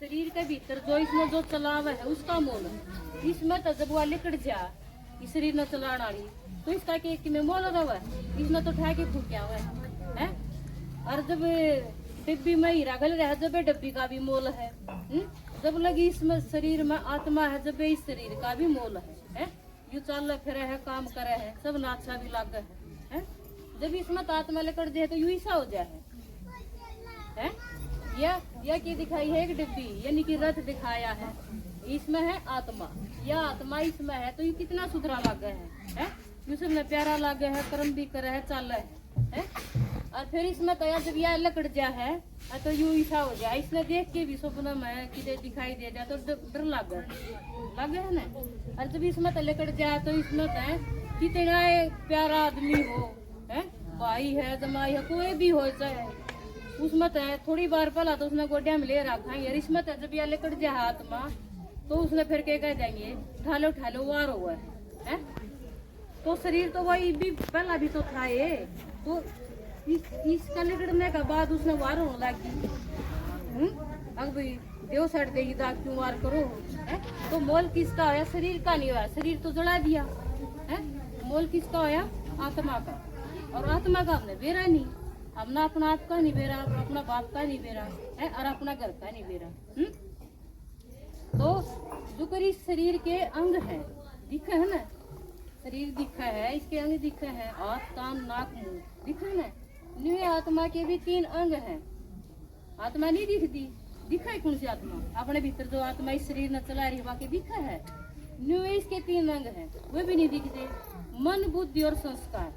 शरीर के भीतर जो इसमें जो चलाव है उसका मोल है। इसमें तो जब वो लिकड़ जा इस शरीर ने चलाना वाली तो इसका के में मोल रहा है, इसमें तो ठा के फूकिया हुआ है। और जब डिब्बी में हीरा गल रहा है जब डब्बी का भी मोल है। जब लगी इसमें शरीर में आत्मा है जब इस शरीर का भी मोल है। यू चल फिर है काम करे है सब ना अच्छा भी लागे है। जब इसमें तो आत्मा लिकड़ दे तो यू ऐसा हो जाए है। या की दिखाई है एक डिब्बी यानी कि रथ दिखाया है, इसमें है आत्मा, या आत्मा इसमें है तो ये कितना सुधरा लागे है। यूसुफ में प्यारा लागे है, कर्म भी करे है, चल है। और फिर इसमें तो जब यह लकड़ जा है तो यू ऐसा हो जाए, इसने देख के भी सपना में कि दिखाई दे जाए तो डर लागे है ना। और जब इसमें तो लकड़ जाए तो इसमें तो कितना प्यारा आदमी हो है, भाई है जमाई है कोई भी हो चाहे उसमें तो थोड़ी बार पहला तो उसने गोड्या में ले रखा है। इसमें तो जब यह लकड़ जाए आत्मा तो उसने फिर क्या कह देंगे ठालो वार हुआ है। तो शरीर तो वही भी पहला भी तो था ये, तो इसका लिकड़ने के बाद उसने वार होने लगी। अब भाई देव सड़ देगी दाग क्यों वार करो है। तो मोल किसका होया, शरीर का नहीं होया, शरीर तो जला दिया है। मोल किसका होया, आत्मा का। और आत्मा का हमने बेरा नहीं, हमने अपना आप का नहीं बेरा, अपना बाप का नहीं बेरा है और अपना घर का नहीं बेरा। तो जो करी शरीर के अंग है दिखे है ना, शरीर दिखा है, इसके अंग दिखे हैं, आँख कान नाक मुंह दिखे ना। न्यू आत्मा के भी 3 अंग हैं। आत्मा नहीं दिखती, दिखा है कौन सी आत्मा, अपने भीतर जो आत्मा इस शरीर न चला रही बाकी दिखा है। न्यू इसके 3 अंग हैं, वो भी नहीं दिखते। मन बुद्धि और संस्कार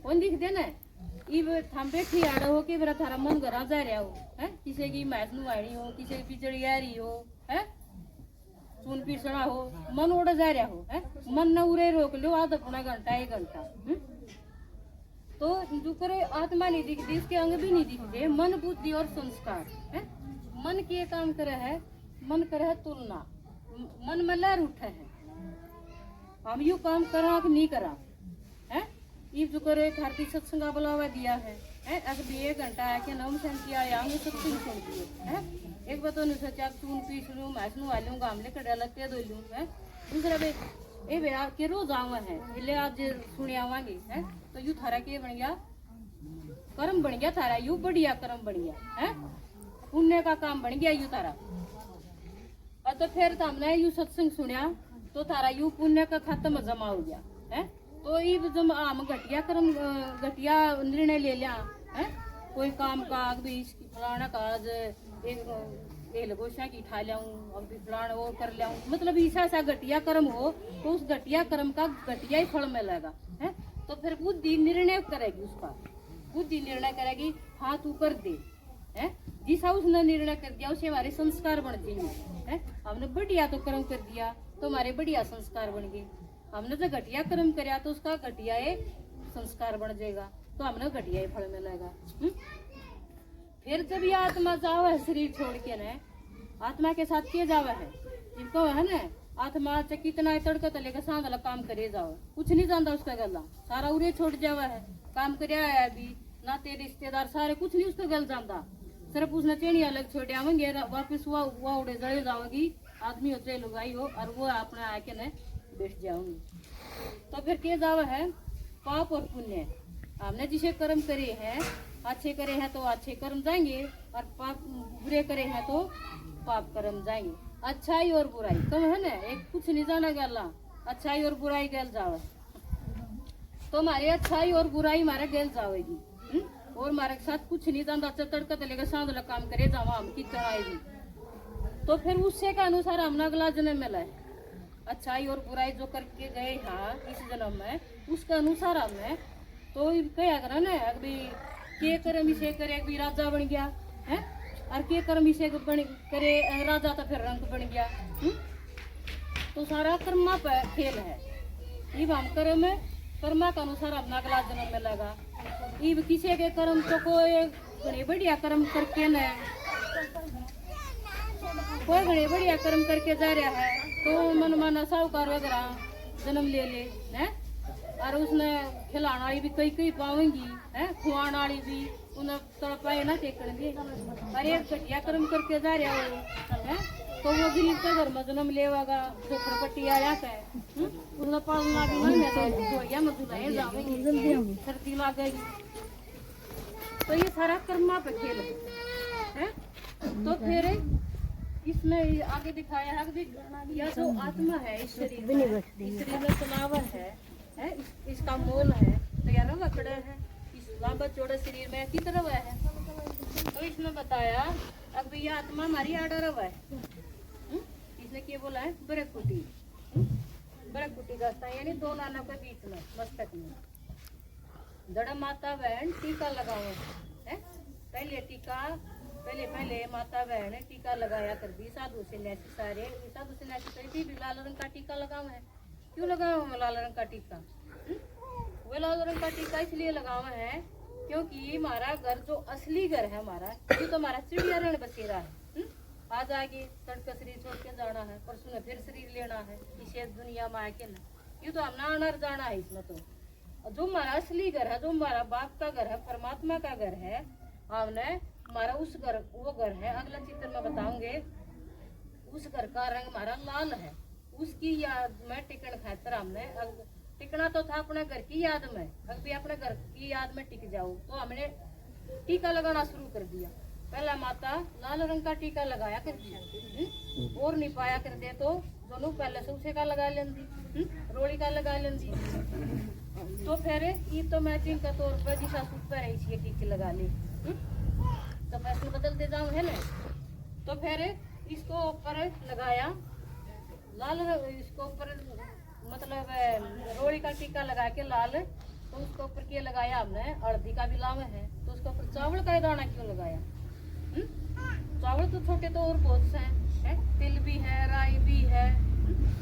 कौन दिखते ना। इब थम बैठी आड़ो हो के मेरा थारा मन घर जा रहा हो है, किसी की मैच नुआड़ी हो, किसी की पिचड़ी आ रही हो है, सुन पिसना हो, मन उड़ जा रहा हो है, मन न उड़े रोक लो आधा पौना घंटा 1 घंटा। तो जो करे आत्मा नहीं दिखती, इसके अंग भी नहीं दिखते। मन बुद्धि और संस्कार है। मन के काम करे है, मन करे है तुलना, मन में लहर उठे है, हम यू काम करा कि नहीं करा है। ये जो करे भारतीय सत्संगा बुलावा दिया है अभी 1 घंटा है कि नवम शांति आया हूँ सत्संग सुन दिए है। एक बात तो नहीं सोचा चून पीस लूँ मैच नु वालूँ गामले कड़ा लगते दो लूँ है। दूसरा बे ए बे आप के रोज आवा है इसलिए आज सुने आवांगे है। तो यू थारा के बन गया कर्म बन गया थारा, यू बढ़िया कर्म बन गया है, पुण्य का काम बन गया यू थारा। और तो फिर हमने यू सत्संग सुनिया तो थारा यू पुण्य का खाता में जमा हो गया है। तो ये जब हम घटिया कर्म घटिया निर्णय ले लिया है, कोई काम का भी फलाना का आज एक लगोशा की ठा लियाऊं अब फलाना वो कर लियाऊं, मतलब ऐसा घटिया कर्म हो तो उस घटिया कर्म का घटिया ही फल मिलेगा है। तो फिर बुद्धि निर्णय करेगी, उसका बुद्धि निर्णय करेगी हाँ तू कर दे है। जिसा उसने निर्णय कर दिया उसे हमारे संस्कार बन जाएंगे है। हमने बढ़िया तो कर्म कर दिया तो हमारे बढ़िया संस्कार बन गए, हमने जो घटिया कर्म कराया तो उसका घटिया संस्कार बन जाएगा, तो हमने घटिया ही फल मिलेगा। फिर जब ये आत्मा जावा है शरीर छोड़ के ना, आत्मा के साथ किया जावा है इनको है ना। आत्मा च कितना तड़का तले का सांधला काम करे जाओ, कुछ नहीं जानता उसका गला, सारा उरे छोड़ जावा है, काम कराया है अभी नाते रिश्तेदार सारे कुछ नहीं उसका गल जानता। सिर्फ उसने चेड़िया अलग छोड़ आवेंगे वापिस वह उड़े जड़े जाओगी आदमी हो चाहे लुगाई हो और वो अपने आके न बैठ जाऊंगी। तो फिर क्या जावा है पाप और पुण्य, हमने जिसे कर्म करे हैं अच्छे करे हैं तो अच्छे कर्म जाएंगे और पाप बुरे करे हैं तो पाप कर्म जाएंगे। अच्छाई और बुराई तो है ना, एक कुछ नहीं जाना गला अच्छाई और बुराई गल जावे तो हमारे अच्छाई और बुराई हमारे गल जाएगी और हमारे साथ कुछ नहीं जानता तड़का तलेगा सांधला काम करे जावा हम कितना आएगी। तो फिर उससे के अनुसार हमने अगला जन्म मिला है, अच्छाई और बुराई जो करके गए हाँ इस जन्म में उसके अनुसार हमें तो क्या करा ना अभी के कर्म इसे करे अभी राजा बन गया है और के कर्म इसे करे राजा तो फिर रंग बन गया। तो सारा कर्मा पे खेल है। इब हम कर्मा के अनुसार अपना अगला जन्म में लगा। इब किसी के कर्म तो कोई बड़े बढ़िया कर्म करके न कोई बड़े बढ़िया कर्म करके जा रहा है तो मन माना साहूकार वगैरह जन्म ले है और उसने खिलाने वाली भी कई कई पावेंगी है, खुआने वाली भी उन्हें तड़पाए ना टेकन दे। अरे घटिया कर्म करके जा रहा हो है तो वो गरीब का घर में जन्म लेवागा झोपड़पट्टी आया है उन्हें पालना भी नहीं मैं मधुलाए जाऊंगी सर्दी लागेगी तो ये सारा कर्मा पे खेल है। तो फिर इसमें आगे दिखाया है यह जो आत्मा है इस शरीर में तनावर है इसका मोल है तो यार वकड़ा है इस लंबा चौड़ा शरीर में की तरह है। तो इसमें बताया अब ये आत्मा हमारी आडर है इसने क्या बोला है बरकुटी का स्थान यानी दो नानों के बीच में मस्तक में दड़ा माता बहन टीका लगाओ है। पहले माता बहन ने टीका लगाया कर दी साधु सन्यासी सारे साधु सन्यासी करी भी लाल रंग का टीका लगाओ है। क्यों लगाओ मैं लाल रंग का टीका वो लाल रंग का टीका इसलिए लगावा है क्योंकि हमारा घर जो असली घर है हमारा ये तो हमारा चिड़िया रण बसेरा है। आज आगे तड़का शरीर छोड़ के जाना है परसों में फिर शरीर लेना है इसे दुनिया में आके ना ये तो हमने अनर जाना है। इसमें तो जो हमारा असली घर है जो हमारा बाप का घर है परमात्मा का घर है हमने हमारा उस घर वो घर है अगला चित्र में बताऊंगे उस घर का रंग हमारा लाल है उसकी याद में टिकन खातर हमने टिकना तो था अपने घर की याद में अब भी अपने घर की याद में टिक जाओ तो हमने टीका लगाना शुरू कर दिया। पहला माता लाल रंग का टीका लगाया कर दिया और नहीं पाया कर दे तो दोनों पहले से उसे का लगा लेंदी रोड़ी का लगा लेंदी तो फिर ये तो मैचिंग का तौर पर जिस पर है इसी टीके लगा ली तो फैशन बदलते जाऊं है ना। तो फिर इसको ऊपर लगाया लाल इसको ऊपर मतलब रोड़ी का टीका लगा के लाल तो उसके ऊपर क्या लगाया हमने हल्दी का भी लाव है तो उसके ऊपर चावल का दाना क्यों लगाया चावल तो छोटे तो और बहुत से हैं तिल भी है राई भी है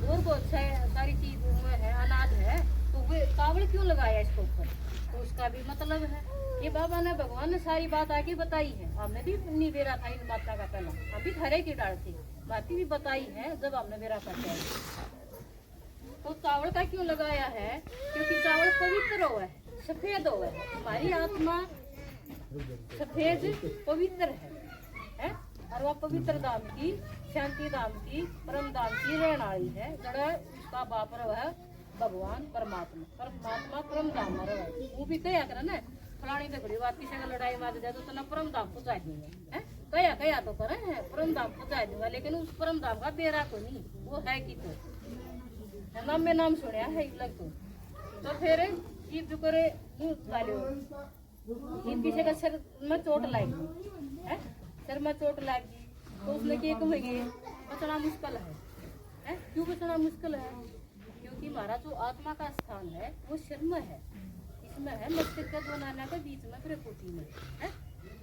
और बहुत से सारी चीज है अनाज है तो वो चावल क्यों लगाया इसके ऊपर तो उसका भी मतलब है ये बाबा ने भगवान ने सारी बात आगे बताई है। हमने भी नहीं बेरा था इन माता का पहला हम भी खरे की डाल थी बातें भी बताई है जब हमने बेरा करते तो चावल का क्यों लगाया है क्योंकि चावल पवित्र हुआ है सफेद हुआ है हमारी आत्मा सफेद पवित्र है और वह पवित्र धाम की शांति धाम की परम धाम की रहने वाली है जड़ा उसका बाप है भगवान परमात्मा परम धाम है वो भी कया करे ना फलानी दगड़ी बात किसी का लड़ाई मार दे तो ना परम धाम पहुंचा देंगे कया तो करे है परम धाम पहुंचा दूंगा लेकिन उस परम धाम का बेरा को नहीं वो है कि तो नाम में नाम सुनिया है लग तो फिर ये जो करे डालो ये पीछे का सिर में चोट लगी है सिर में चोट लगी तो उसने क्या कहेंगे बचना मुश्किल है क्यों बचना मुश्किल है क्योंकि हमारा जो आत्मा का स्थान है वो सिर में है इसमें है मस्तिष्क का दो नाना के बीच में प्रकृति में है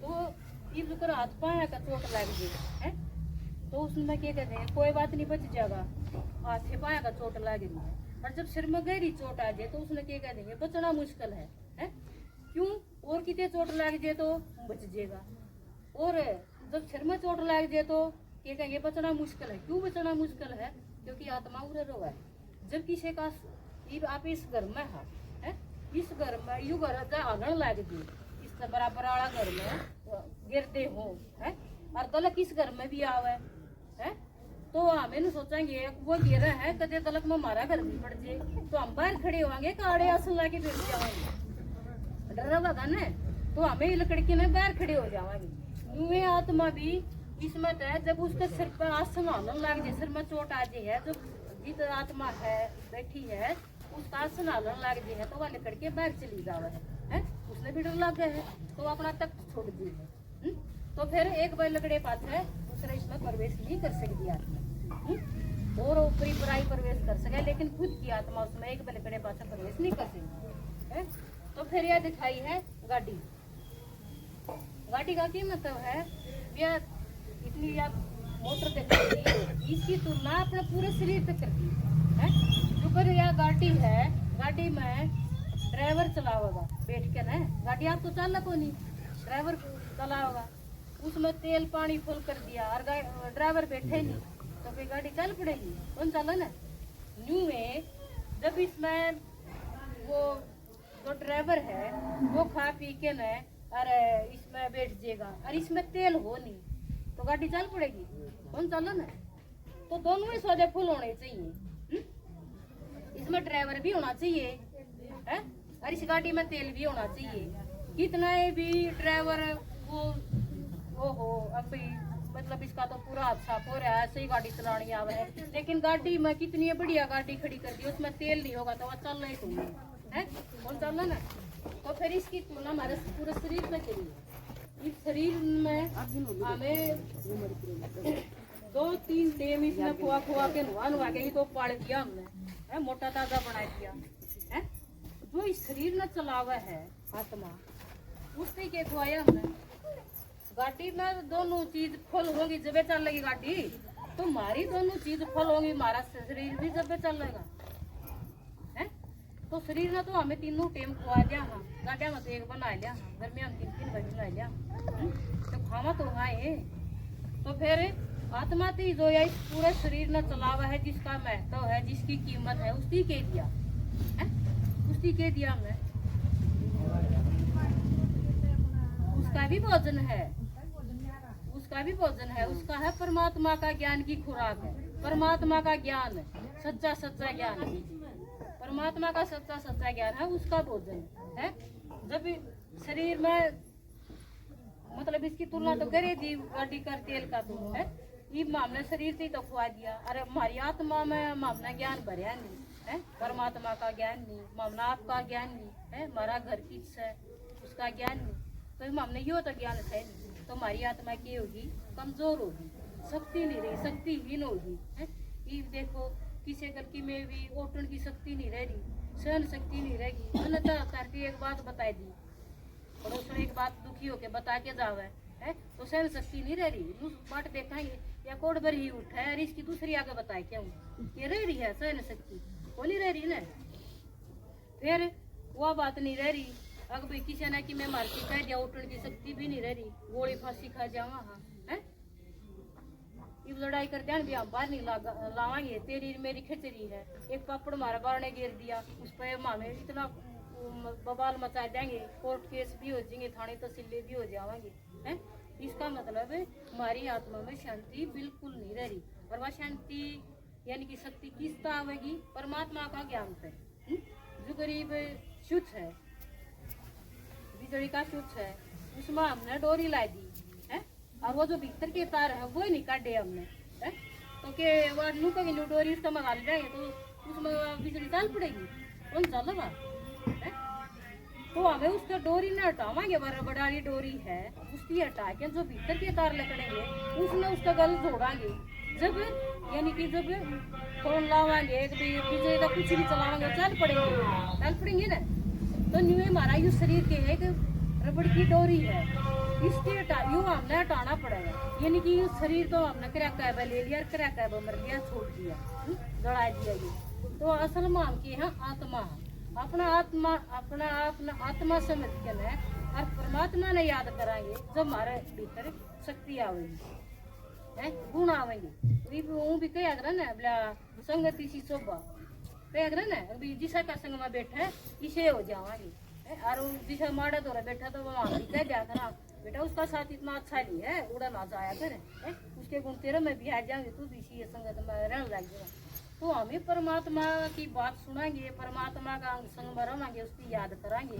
तो ये जो कर हाथ पाया का चोट लग गई है तो उसमें क्या कहते हैं कोई बात नहीं बच जाएगा हाथ से पाया का चोट लग रही है और जब सिर में गहरी चोट आ जाए तो उसने क्या कह देंगे बचना मुश्किल है क्यों और कितने चोट लग जाए तो बच जाएगा और जब सिर में चोट लग जाए तो क्या कहेंगे बचना मुश्किल है क्यों बचना मुश्किल है क्योंकि आत्मा उड़े रो है जब किसी का आप इस घर में है इस घर में यू घर आंगन लग गई इस बराबर वाला घर में गिरते हो है और दलक इस घर में भी आवे है तो हमें सोचेंगे वो गिरा है कदे दलक में हमारा घर भी पड़ जाए तो हम बाहर खड़े होंगे काड़े आसन लाके बैठ जाएंगे डर होगा ना तो हमें लकड़की में बाहर खड़े हो जाएंगे यूं आत्मा भी इसमें है जब उसके सिर पर आसन हालन लग जाए सिर में चोट आ जाए है जो जित आत्मा है बैठी है उसका आसन हालन लग जाए है तो वह लकड़के बाहर चली जावे है उसने भी डर लग गया है तो अपना तख्त छोड़ दी है तो फिर एक बार लकड़े पास है दूसरा इसमें प्रवेश नहीं कर सकती आत्मा और ऊपरी बुराई प्रवेश कर सके लेकिन खुद की आत्मा उसमें एक बार लकड़े पास प्रवेश नहीं कर सकती तो फिर यह दिखाई है गाड़ी का क्या मतलब है यह इतनी या मोटर दिखाई इसकी तुलना अपने पूरे शरीर पे करती है जो कर यह गाड़ी है गाड़ी में ड्राइवर चलाओगा बैठ के ना गाड़ी आप तो चालक हो नहीं ड्राइवर चलाओगा उसमें तेल पानी फुल कर दिया और ड्राइवर बैठे नहीं तो फिर गाड़ी चल पड़ेगी कौन चला ना न्यू में जब इसमें वो जो ड्राइवर है वो खा पी के न अरे इसमें बैठ जाएगा, अरे इसमें तेल हो नहीं तो गाड़ी चल पड़ेगी, कौन चलो ना। तो दोनों ही सौदे फुल होने चाहिए। इसमें ड्राइवर भी होना चाहिए है, और इस गाड़ी में तेल भी होना चाहिए। कितना भी ड्राइवर वो हो अभी, मतलब इसका तो पूरा अच्छा हो रहा है, सही गाड़ी चलानी आवे है, लेकिन गाड़ी में कितनी बढ़िया गाड़ी खड़ी कर दी, उसमें तेल नहीं होगा तो वह चल नहीं तुम है, कौन चलना ना। तो फिर इसकी तुलना हमारे पूरे शरीर में करिए। इस शरीर में हमें 2-3 टेम इसमें खुआ खुआ के नुआ के ही तो पाल दिया हमने है, मोटा ताजा बना दिया है। जो इस शरीर में चलावा है आत्मा, उससे के खुआया हमने। गाड़ी में दोनों चीज फुल होगी जब चलेगी गाड़ी, तो हमारी दोनों चीज फुल होगी, हमारा शरीर भी जब चलेगा है। तो शरीर ने तो हमें तीनों टेम खुआ दिया, हाँ गाड़िया में तो एक बना लिया, घर में हम 3-3 बजे बना लिया, तो खावा तो खाए। तो फिर आत्मा थी जो या इस पूरे शरीर ने चलावा है, जिसका महत्व है, जिसकी कीमत है, उसकी के दिया है, उसकी के दिया हमने। उसका भी भोजन है, उसका भी भोजन है, उसका है परमात्मा का ज्ञान की खुराक है, परमात्मा का ज्ञान है, सच्चा सच्चा ज्ञान है, परमात्मा का सच्चा सच्चा ज्ञान है, उसका भोजन है। जब शरीर में मतलब इसकी तुलना तो करे दी गाड़ी का तेल का तो है, ये मामला शरीर से तो खुआ दिया। अरे हमारी आत्मा में मामला ज्ञान भरिया नहीं है, परमात्मा का ज्ञान नहीं, मामला आपका ज्ञान नहीं है, हमारा घर किस है उसका ज्ञान नहीं, तो मामला यो तो ज्ञान है नहीं, तो हमारी आत्मा की होगी कमजोर होगी, शक्ति नहीं रही, शक्तिहीन होगी है। ये देखो किसी गलती में भी ओटन की शक्ति नहीं रह रही, सहन शक्ति नहीं रहेगी। अन्यथा करके एक बात बताई दी, पड़ोसन एक बात दुखी होके बता के जावे है, तो सहन शक्ति नहीं रह रही, बाट देखेंगे या कोड भर ही उठा है, इसकी दूसरी आगे बताए क्यों ये रह रही है सहन शक्ति, वो नहीं रह रही ना। फिर वो बात नहीं रह रही, अगर भाई किसी ने कि मैं मार के कह दिया, उठने की शक्ति भी नहीं रह रही, गोली फांसी खा जावा हाँ है। इब लड़ाई करते हैं भी हम बाहर नहीं लावांगे, तेरी मेरी खिचड़ी है, एक पापड़ मारा बार ने गिर दिया, उस पर मामे इतना बवाल मचा देंगे, कोर्ट केस भी हो जाएंगे, थाने तहसीलें भी हो जाएंगे है। इसका मतलब है हमारी आत्मा में शांति बिल्कुल नहीं रह रही, और वह शांति यानी कि शक्ति किसका आवेगी, परमात्मा का ज्ञान से। जो गरीब शुद्ध है, बिजली का शुद्ध है, उसमें हमने डोरी ला दी है, और वो जो भीतर के तार है वो ही नहीं काटे हमने है, तो के वो नू कहीं डोरी उसका मंगा ले जाएंगे तो उसमें बिजली चल पड़ेगी, कौन चलेगा है। तो हमें उसका डोरी न हटावांगे, बड़ी डोरी है उसकी हटा के जो भीतर के तार लकड़ेंगे उसमें उसका गल जोड़ांगे, जब यानी कि जब फोन लावांगे एक बिजली का कुछ भी चलावांगे चल पड़ेंगे ना। तो न्यू हमारा यू शरीर के एक रबड़ की डोरी है, इसकी यूँ हमने हटाना पड़ेगा, यानी कि शरीर तो हमने क्रैक ले लिया, क्रैक मर गया, छोड़ दिया, जड़ा दिया ये। तो असल में हम की है आत्मा, अपना आत्मा समझ के न और परमात्मा ने याद कराएंगे, जब हमारे भीतर शक्ति आवेगी है, गुण आवेंगे। वो भी कह अगर ना बोला संगति सी शोभा कह अगर ना अभी जिसा का संग में बैठा है इसे हो जावांगे, और जिसा माड़ा दौरा बैठा तो वहाँ भी कह दिया करा बेटा उसका साथ इतना अच्छा नहीं है, उड़ा ना जाया कर है, उसके गुण तेरे में भी आ जाएंगे, तू भी इसी संगत में रहने लग जाएगा। तो हमें परमात्मा की बात सुनाएंगे, परमात्मा का संग में रवांगे, उसकी याद कराएंगे,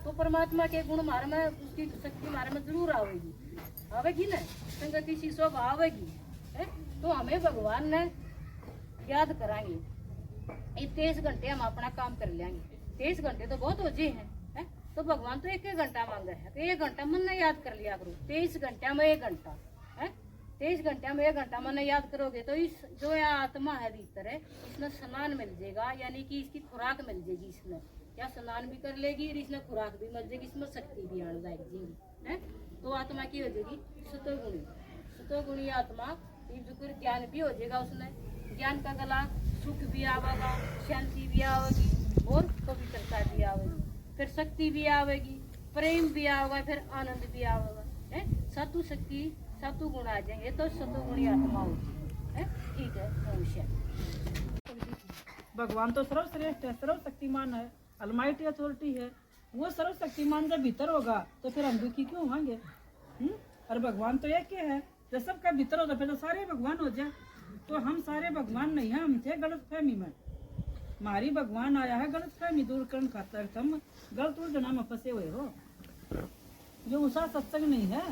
तो परमात्मा के गुण हमारे में, उसकी शक्ति हमारे में जरूर आवेगी ना, संगति सी शोभा आवेगी है। तो हमें भगवान ने याद कराएंगे, 23 घंटे हम अपना काम कर लेंगे, 23 घंटे तो बहुत हो जी है, तो भगवान तो 1 घंटा मांगा है, तो 1 घंटा मन ने याद कर लिया करो, 23 घंटे में 1 घंटा है, 23 घंटे में 1 घंटा मन याद करोगे तो इस जो यह आत्मा है भीतर है, इसमें स्नान मिल जाएगा, यानी कि इसकी खुराक मिल जाएगी, इसमें क्या स्नान भी कर लेगी और इसमें खुराक भी मिल जाएगी, इसमें शक्ति भी आने जाएगी है। तो आत्मा की हो जाएगी सतोगुणी आत्मा, ज्ञान भी हो जाएगा, उसमें ज्ञान का गला, सुख भी आवेगा, शांति भी आवेगी और पवित्रता भी आवेगी, फिर शक्ति भी आवेगी, प्रेम भी आवेगा, फिर आनंद भी आवेगा है। सतु शक्ति सतु गुण आ जाएंगे तो सतुगुणी आत्मा होगी है। ठीक है, नमस्कार। भगवान तो सर्वश्रेष्ठ है, सर्वशक्तिमान है, अलमाइटी अथॉरिटी है, वो सर्वशक्तिमान जब भीतर होगा तो फिर हम दुखी क्यों होंगे? और भगवान तो एक ही है। जब सबका भीतर होता फिर तो सारे भगवान हो जाए। तो हम सारे भगवान नहीं है, हम थे गलत फहमी में। हमारी भगवान आया है गलत फहमी दूर करने खातर। तुम गलत उलझना में फंसे हुए हो। जो उषा सत्संग नहीं है,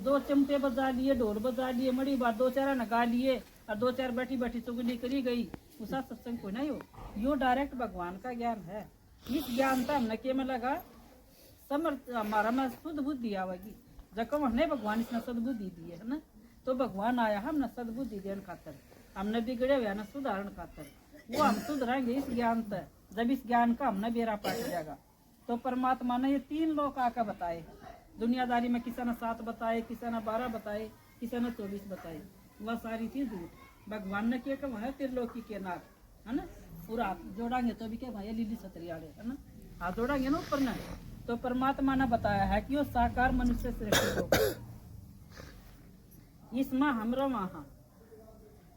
2 चिमटे बजा लिए, ढोल बजा लिए, मड़ी बात 2 चार नगा लिए और 2 चार बैठी बैठी चुगली करी गई, उषा सत्संग को नहीं हो। यो डायरेक्ट भगवान का ज्ञान है। इस ज्ञान था हमने के में लगा समर्थ हमारा में शुद्ध बुद्धि आवेगी। जब हमने भगवान इसने सदबुद्धि दी है ना, तो भगवान आया हमने सदबुद्धि देने खातर, हमने बिगड़े हुए ना सुधारण खातर। वो हम सुधरेंगे इस ज्ञान से। जब इस ज्ञान का हमने बेरा पाट जाएगा तो परमात्मा ने ये 3 लोक आकर बताए। दुनियादारी में किसी ने 7 बताए, किसी ने 12 बताए, किसी ने 24 बताए। वह सारी चीज झूठ। भगवान ने क्या कहा है त्रिलोकी के नाथ, है ना। पूरा हाथ जोड़ांगे तो भी क्या भाई लीली सतरियाड़े, है ना। हाथ जोड़ांगे ना ऊपर न, तो परमात्मा ने बताया है कि वो साकार मनुष्य श्रेष्ठ लोग। इसमें हम रवा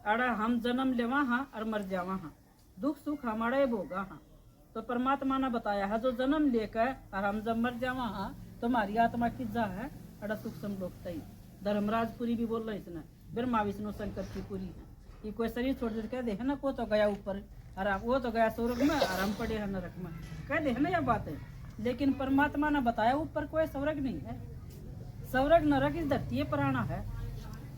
अड़ा हम जन्म लेवा और मर जावा, दुख सुख हमारे भोगा। तो परमात्मा ने बताया है जो जन्म लेकर और हम जब मर जावा तो हमारी आत्मा की जा है अड़ा सुख समलोकता ही। धर्मराजपुरी भी बोल रहे इसने, ब्रह्मा विष्णु शंकर की पूरी है। ये कोई शरीर छोड़ दे कह दे है ना, को तो गया ऊपर और वो तो गया स्वर्ग में और हम पड़े हैं नरक में, कह दे है ना यह बात है। लेकिन परमात्मा ने बताया ऊपर कोई स्वर्ग नहीं है। स्वर्ग नरक इस धरती पर आना है।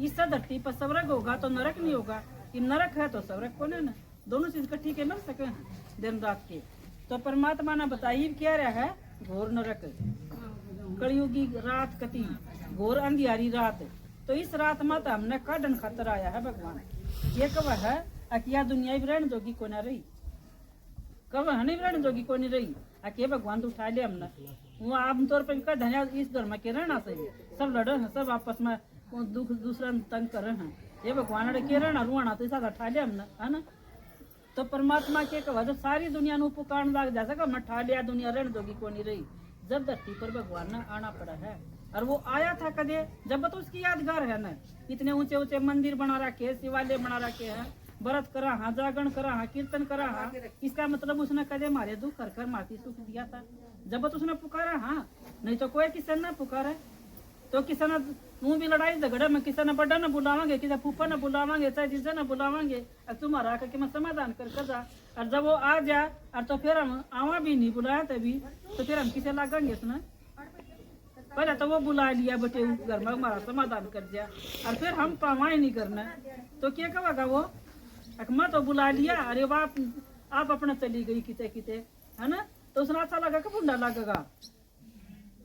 इस धरती पर स्वर्ग होगा तो नरक नहीं होगा, कि नरक है तो स्वर्ग कौन है ना। दोनों चीज इकट्ठी के मिल सके हैं दिन रात के। तो परमात्मा ने बताई क्या रहा है घोर नरक, कलयुगी रात कति, घोर अंधियारी रात। तो इस रात में तो हमने काढ़न खातर आया है भगवान। ये कब है अकिया दुनिया रहने जोगी को ना रही, कब है नहीं रहने जोगी को नहीं रही। अके भगवान तो उठा लिया हमने। वो आमतौर पर का धन्या इस धर्म के रहना चाहिए, सब लड़े हैं, सब आपस में दुख दूसरा तंग कर रहे हैं। ये भगवान के रहना रुआना तो ऐसा उठा लिया हमने, है ना। तो परमात्मा के कहा जब सारी दुनिया नु पुकार लाग जा सका मैं ठा लिया दुनिया रहने जोगी को नहीं रही। जब धरती पर भगवान ने आना पड़ा है और वो आया था कदे जब तो उसकी यादगार है ना। इतने ऊंचे ऊंचे मंदिर बना रखे, शिवालय बना रखे हैं, व्रत करा हाँ, जागरण करा हाँ, कीर्तन करा हाँ। इसका मतलब उसने कदे मारे दुख कर कर मारती सुख दिया था जब तो उसने पुकारा हाँ। नहीं तो कोई किसान ना पुकारा। तो किसान मुँह भी लड़ाई झगड़े में किसी ने बड़ा न बुलावांगे, किसी फूफा न बुलावांगे, चाहे जिसे न बुलावांगे, और तुम्हारा आकर के मैं समाधान कर जा। और जब वो आ जा और तो फिर हम आवा भी नहीं बुलाया तभी, तो फिर हम किसे लागेंगे उसने। पहले तो वो बुला लिया बेटे घर में हमारा समाधान कर दिया और फिर हम पावा ही नहीं करना तो क्या कहेगा वो मैं तो बुला लिया, अरे बाप आप अपना चली गई किते किते, है ना। तो उसने अच्छा लगा कि बुरा लगेगा,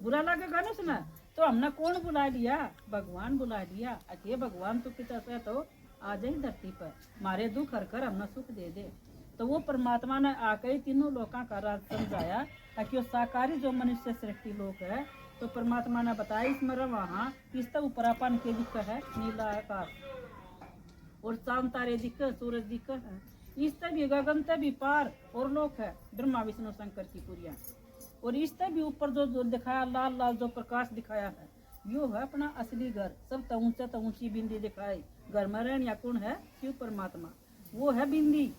बुरा लगेगा ना उसने। तो हमने कौन बुला लिया? भगवान बुला लिया। अके भगवान तो कितना से तो आ जाए धरती पर मारे दुख हर कर हमने सुख दे दे। तो वो परमात्मा ने आकर तीनों लोगों का राज समझाया ताकि वो साकारी जो मनुष्य सृष्टि लोक है। तो परमात्मा ने बताया इसमें वहाँ किसका ऊपरापन के दिक्क है नीला आकाश और चांद तारे दिक्क, सूरज दिक्क है। इससे भी गगन से भी पार और लोक है ब्रह्मा विष्णु शंकर की पुरिया। और इससे भी ऊपर जो दिखाया लाल लाल जो प्रकाश दिखाया है यो है अपना असली घर। सब तो ऊंचा तो ऊंची बिंदी दिखाई घर में रहन या कौन है शिव परमात्मा, वो है बिंदी।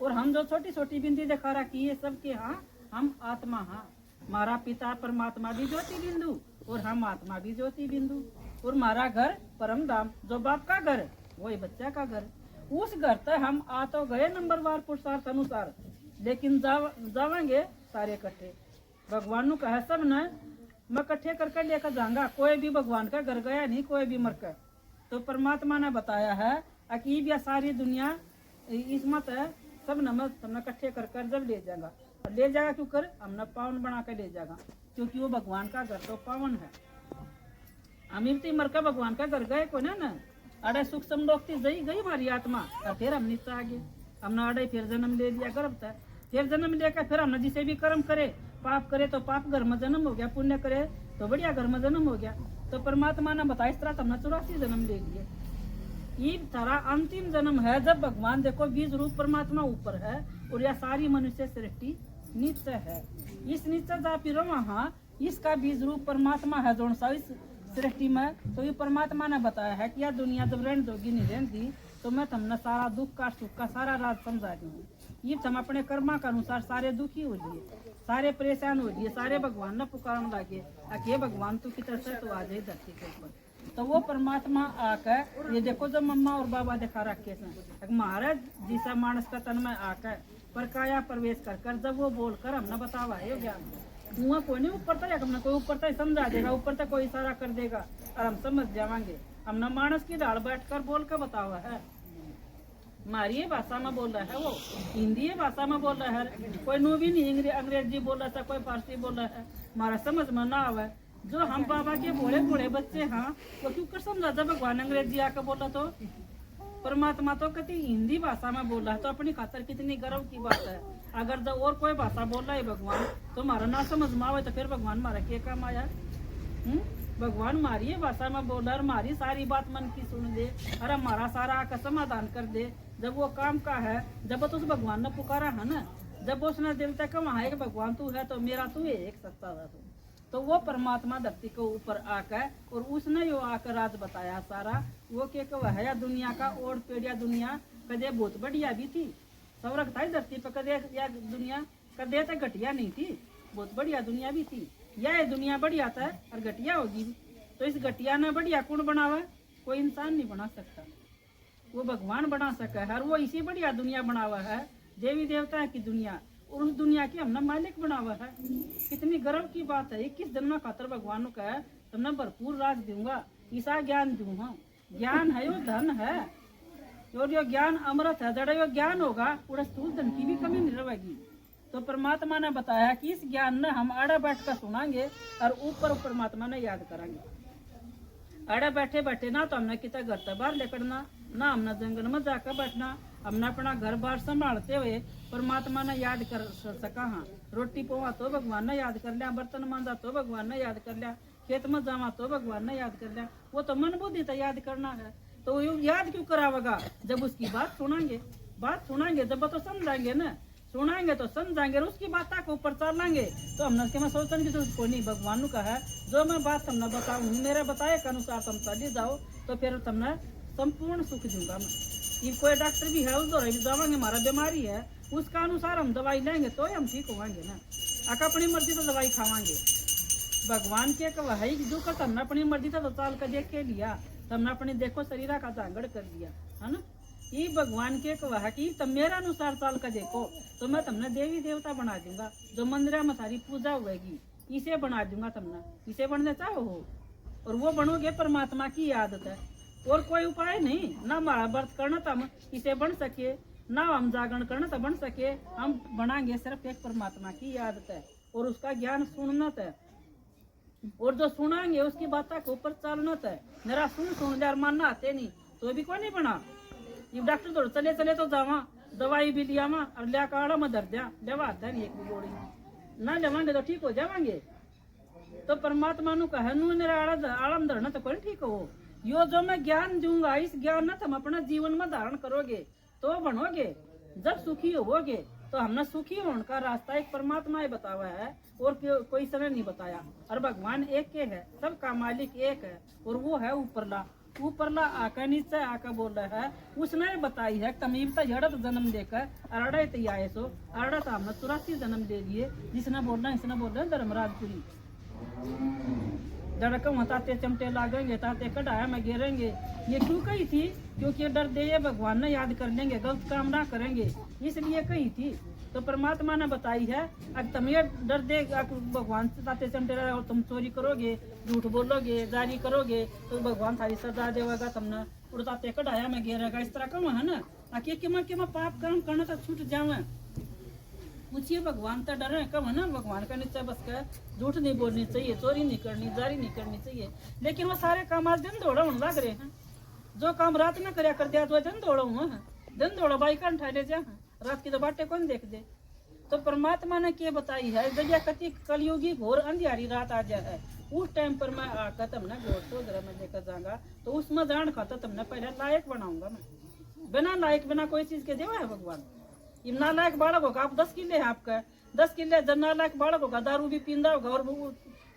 और हम जो छोटी छोटी बिंदी दिखा रखी है सबके हाँ हम आत्मा हाँ। हमारा पिता परमात्मा भी ज्योति बिंदु और हम आत्मा भी ज्योति बिंदु। और हमारा घर परम धाम जो बाप का घर वही बच्चा का घर। उस घर तक हम आ तो गए नंबरवार पुरुषार्थ अनुसार, लेकिन जावेंगे सारे इकट्ठे। भगवान ने कहा सब न मैं इकट्ठे करके लेकर जाऊंगा। कोई भी भगवान का घर गया नहीं, कोई भी मर कर। तो परमात्मा ने बताया है अकीब या सारी दुनिया इसमत है सब नमक हमने इकट्ठे कर कर जब ले जाएगा। और ले जाएगा क्यों कर हमने पावन बना कर ले जाएगा, क्योंकि वो भगवान का घर तो पावन है। अमीरती मर कर भगवान का घर गए को ना अरे सुख समलोकती जई गई हमारी आत्मा। और फिर हम नीचे आ गए, हमने अड़े फिर जन्म ले लिया गर्भ था। फिर जन्म लेकर फिर हमने जिसे भी कर्म करे, पाप करे तो पाप घर में जन्म हो गया, पुण्य करे तो बढ़िया घर में जन्म हो गया। तो परमात्मा ने बताया इस तरह हमने 84 जन्म ले लिए। ये सारा अंतिम जन्म है जब भगवान देखो बीज रूप परमात्मा ऊपर है और यह सारी मनुष्य सृष्टि नित्य है। इस नित्य जा फिर वहाँ इसका बीज रूप परमात्मा है जो इस सृष्टि में। तो ये परमात्मा ने बताया है कि यह दुनिया जब रहने जोगी नहीं रहती तो मैं तुमने सारा दुख का सुख का सारा राज समझा दूंगी। ये हम अपने कर्मा के अनुसार सारे दुखी हो लिए, सारे परेशान हो लिए, सारे भगवान ने पुकारने लगे कि भगवान तू की तरफ से तो आ जाए धरती के ऊपर। तो वो परमात्मा आकर ये देखो जो मम्मा और बाबा दिखा रखे हैं महाराज जिसा मानस का तन में आकर पर काया प्रवेश कर जब वो बोलकर हमने बतावा है ज्ञान कुआं कोई नहीं ऊपर तक हमने कोई ऊपर तक समझा देगा, ऊपर तक कोई इशारा कर देगा और हम समझ जावांगे। हमने मानस की ढाल बैठ कर बोल कर बतावा है, हमारी भाषा में बोल रहा है, वो हिंदी भाषा में बोल रहा है, कोई नो भी नहीं अंग्रेजी बोल रहा था, कोई फारसी बोल रहा है, हमारा समझ में ना आवे। जो हम बाबा के भोले भोले बच्चे हाँ वो क्यों कर समझा जब भगवान अंग्रेजी आकर बोला तो परमात्मा तो कहती हिंदी भाषा में बोल रहा है, तो अपनी खातर कितनी गर्व की बात है। अगर जब और कोई भाषा बोल रहा है भगवान तो हमारा ना समझ में आवे तो फिर भगवान हमारा क्या काम आया। भगवान हमारी भाषा में बोल रहा है, हमारी सारी बात मन की सुन दे और हमारा सारा आकर समाधान कर दे। जब वो काम का है, जब तो उस भगवान ने पुकारा है ना, जब उसने दिल तक वहाँ है कि भगवान तू है तो मेरा तू है एक सत्ता था तो वो परमात्मा धरती के ऊपर आकर और उसने जो आकर राज बताया सारा वो के है दुनिया का और पेड़िया दुनिया कदे बहुत बढ़िया भी थी, स्वर्ग था धरती पर कदे या दुनिया कदे तक घटिया नहीं थी, बहुत बढ़िया दुनिया भी थी। यह दुनिया बढ़िया था और घटिया होगी तो इस घटिया ने बढ़िया कौन बनावा, कोई इंसान नहीं बना सकता, वो भगवान बना सका है और वो इसी बढ़िया दुनिया बनावा है, देवी देवता की दुनिया और उस दुनिया के हमने मालिक बनावा है। कितनी गर्व की बात है। 21 दिन में खातर भगवान का है तुमने भरपूर राज दूंगा, ईसा ज्ञान दूंगा। ज्ञान है यो धन है और यो ज्ञान अमृत है, जड़ा यो ज्ञान होगा पूरा स्थूल धन की भी कमी नहीं रहेगी। तो परमात्मा ने बताया कि इस ज्ञान ने हम आड़ा बैठ कर सुनाएंगे और ऊपर परमात्मा ने याद करेंगे। आड़ा बैठे बैठे ना तो हमने कितना घर से बाहर लेकर ना हमने जंगल में जाकर बैठना, हमने अपना घर बार संभालते हुए परमात्मा ने याद कर सका। हाँ रोटी पोवा तो भगवान ने याद कर लिया, बर्तन मांजा तो भगवान ने याद कर लिया, खेत में जावा तो भगवान ने याद कर लिया। वो तो मन बुद्धि तो याद करना है, तो याद क्यों करावेगा जब उसकी बात सुनाएंगे जब तो समझाएंगे ना, सुनाएंगे तो समझाएंगे और उसकी बात को ऊपर चलेंगे। तो हमने मैं सोचेंगे कि तो कोई नहीं भगवान का है जो मैं बात तुमने बताऊँ मेरे बताए के अनुसार तुम चली जाओ तो फिर तुमने संपूर्ण सुख दूंगा मैं। ये कोई डॉक्टर भी है उस दौरान दवाएंगे हमारा बीमारी है उसका अनुसार हम दवाई लेंगे तो हम ठीक होंगे ना, अका अपनी मर्जी से दवाई खावांगे। भगवान के है जो का तुमने अपनी मर्जी से तो चाल कर देख के लिया, तुमने अपनी देखो शरीर का जांगड़ कर दिया है ना। ये भगवान के है कि तुम मेरा अनुसार चाल कर देखो तो मैं तुमने देवी देवता बना दूंगा, जो मंदिर में सारी पूजा होगी इसे बना दूंगा, तुमने इसे बनना चाहो हो और वो बनोगे परमात्मा की आदत है और कोई उपाय नहीं। ना हमारा व्रत करना तो हम इसे बन सके, ना हम जागरण करना तो बन सके, हम बनाएंगे सिर्फ एक परमात्मा की आदत है और उसका ज्ञान सुनना है और जो सुनाएंगे उसकी बात के ऊपर चलना है। मेरा सुन यार मानना आते नहीं तो भी कोई नहीं बना। ये डॉक्टर तो चले चले तो जावा दवाई भी लिया और लिया काड़ा में धर दिया लेवा नहीं एक भी गोली ना लेवांगे तो ठीक हो जावांगे। तो परमात्मा नु कहे नू मेरा आलम धरना तो कोई ठीक हो। यो जो मैं ज्ञान दूंगा इस ज्ञान ना तुम अपना जीवन में धारण करोगे तो बनोगे, जब सुखी होगे तो हमने सुखी होने का रास्ता एक परमात्मा ही बतावा है और कोई समय नहीं बताया। और भगवान एक के है, सबका मालिक एक है और वो है ऊपरला आका नीचे आका बोल रहा है। उसने बताई है तमीरता जड़त जन्म देकर अरड़ा आए सो अरड़ा तो हमने 84 जन्म दे दिए। जिसने बोल रहा है इसने बोल रहे हैं धर्मराजपुरी डर का ताते चमटे लागेंगे ताते कढ़ाया में गिरेंगे। ये क्यों कही थी? क्योंकि डर दे भगवान ने याद कर लेंगे, गलत काम ना करेंगे, इसलिए कही थी। तो परमात्मा ने बताई है अब तुम ये डर दे भगवान से ताते चमटे और तुम चोरी करोगे, झूठ बोलोगे, जारी करोगे तो भगवान थारी सजा देगा तुमने और ताते कढ़ाया में गिरेगा। इस तरह का है ना आके कि मैं पाप कर्म करना तो छूट जावे। पूछिए भगवान तो डरे कब है ना, भगवान का नीचे बस का झूठ नहीं बोलनी चाहिए, चोरी नहीं करनी, जारी नहीं करनी चाहिए। लेकिन वो सारे काम आज दिन दौड़ा होने लग रहे हैं। जो काम रात में करया कर दिया तो दिन दौड़ा हुआ है, दिन दौड़ा बाई का उठा ले जा, रात की तो बातें कौन देख दे। तो परमात्मा ने क्या बताई है जब कति कलयुगी घोर अंधियारी रात आ जाए उस टाइम पर मैं आकर तुमने घोर तो जरा मैं लेकर जाऊंगा तो उसमें जान खाता तुमने पहले लायक बनाऊंगा। मैं बिना लायक बिना कोई चीज के देवा है भगवान। ये नालायक बालक होगा आप 10 किले है आपका 10 किले जब नालायक बालक होगा दारू भी पींदा होगा और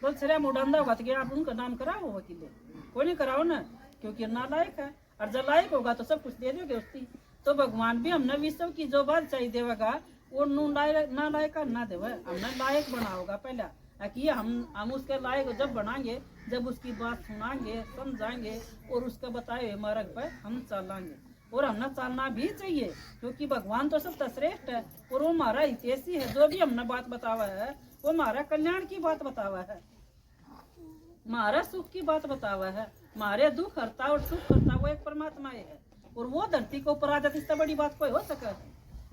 बल सरिया मुडांदा होगा तो आप उनका नाम कराओ वकीले कोई नहीं कराओ ना, क्योंकि नालायक है। और जब लायक होगा तो सब कुछ दे दोगे उसकी। तो भगवान भी हमने विश्व की जो बात चाहिए देवेगा वो ना लायक ना देवे, हमने लायक बनाओगा पहला, कि हम उसके लायक जब बनाएंगे, जब उसकी बात सुनाएंगे, समझाएंगे और उसके बताए हुए मार्ग पर हम चलेंगे। और हमने चलना भी चाहिए, क्योंकि भगवान तो सबसे श्रेष्ठ है और वो हमारा हितैषी है। जो भी हमने बात बतावा है वो हमारा कल्याण की बात बतावा है, हमारा सुख की बात बतावा है, हमारे दुख हरता और सुख हरता वो एक परमात्मा है। और वो धरती को ऊपर आ जाती, इससे बड़ी बात कोई हो सके।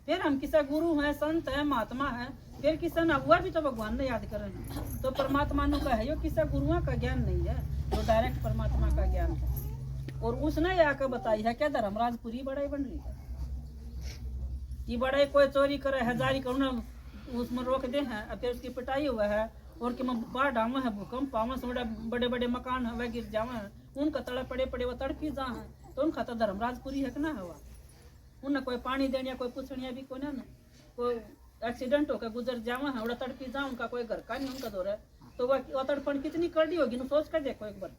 फिर हम किसी गुरु हैं, संत है, महात्मा है, फिर किसी न हुआ भी तो भगवान ने याद करें। तो परमात्मा नु का है यो, किसी गुरुओं का ज्ञान नहीं है, तो डायरेक्ट परमात्मा का ज्ञान है। और उसने आकर बताई है क्या धर्मराजपुरी बड़ाई बन रही है कि बड़ाई कोई चोरी करे हजारी करो ना उसमें रोक दे हैं, अब फिर उसकी पिटाई हुआ है और कि बाढ़ आवे है, भूकंप आवे से बड़े बड़े मकान है वह गिर जावे हैं, उनका तड़े पड़े पड़े वो तड़पी जा है, तो उनका तो धर्मराजपुरी है कि ना हुआ। उन्हें कोई पानी देने कोई पूछनिया भी कोई ना, कोई एक्सीडेंट होकर गुजर जावा है, उड़ा तड़पी जा, उनका कोई घर का नहीं उनका दौर है, तो वह तड़पण कितनी करनी होगी न, सोच कर देखो एक बार।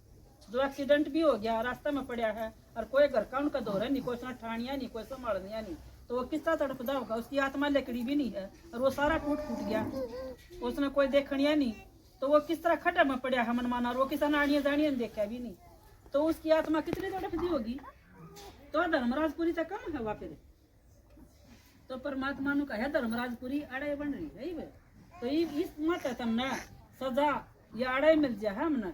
जो एक्सीडेंट भी हो गया, रास्ते में पड़ा है और कोई घर का उनका दौर है नहीं, कोई उसने ठानिया नहीं, कोई संभालनिया नहीं, तो वो किस तरह तड़पदा होगा। उसकी आत्मा लकड़ी भी नहीं है और वो सारा टूट गया, उसने कोई देखनिया नहीं, तो वो किस तरह खड्डा में पड़ा है मनमाना, और वो किसी नाड़िया जानिया देखा भी नहीं, तो उसकी आत्मा कितनी तड़पदी होगी। तो धर्मराजपुरी तो कम है वापिर, तो परमात्मा नु कहे धर्मराजपुरी अड़े बन रही है। तो इस मत तमने सजा या अड़े मिल जाए, हमने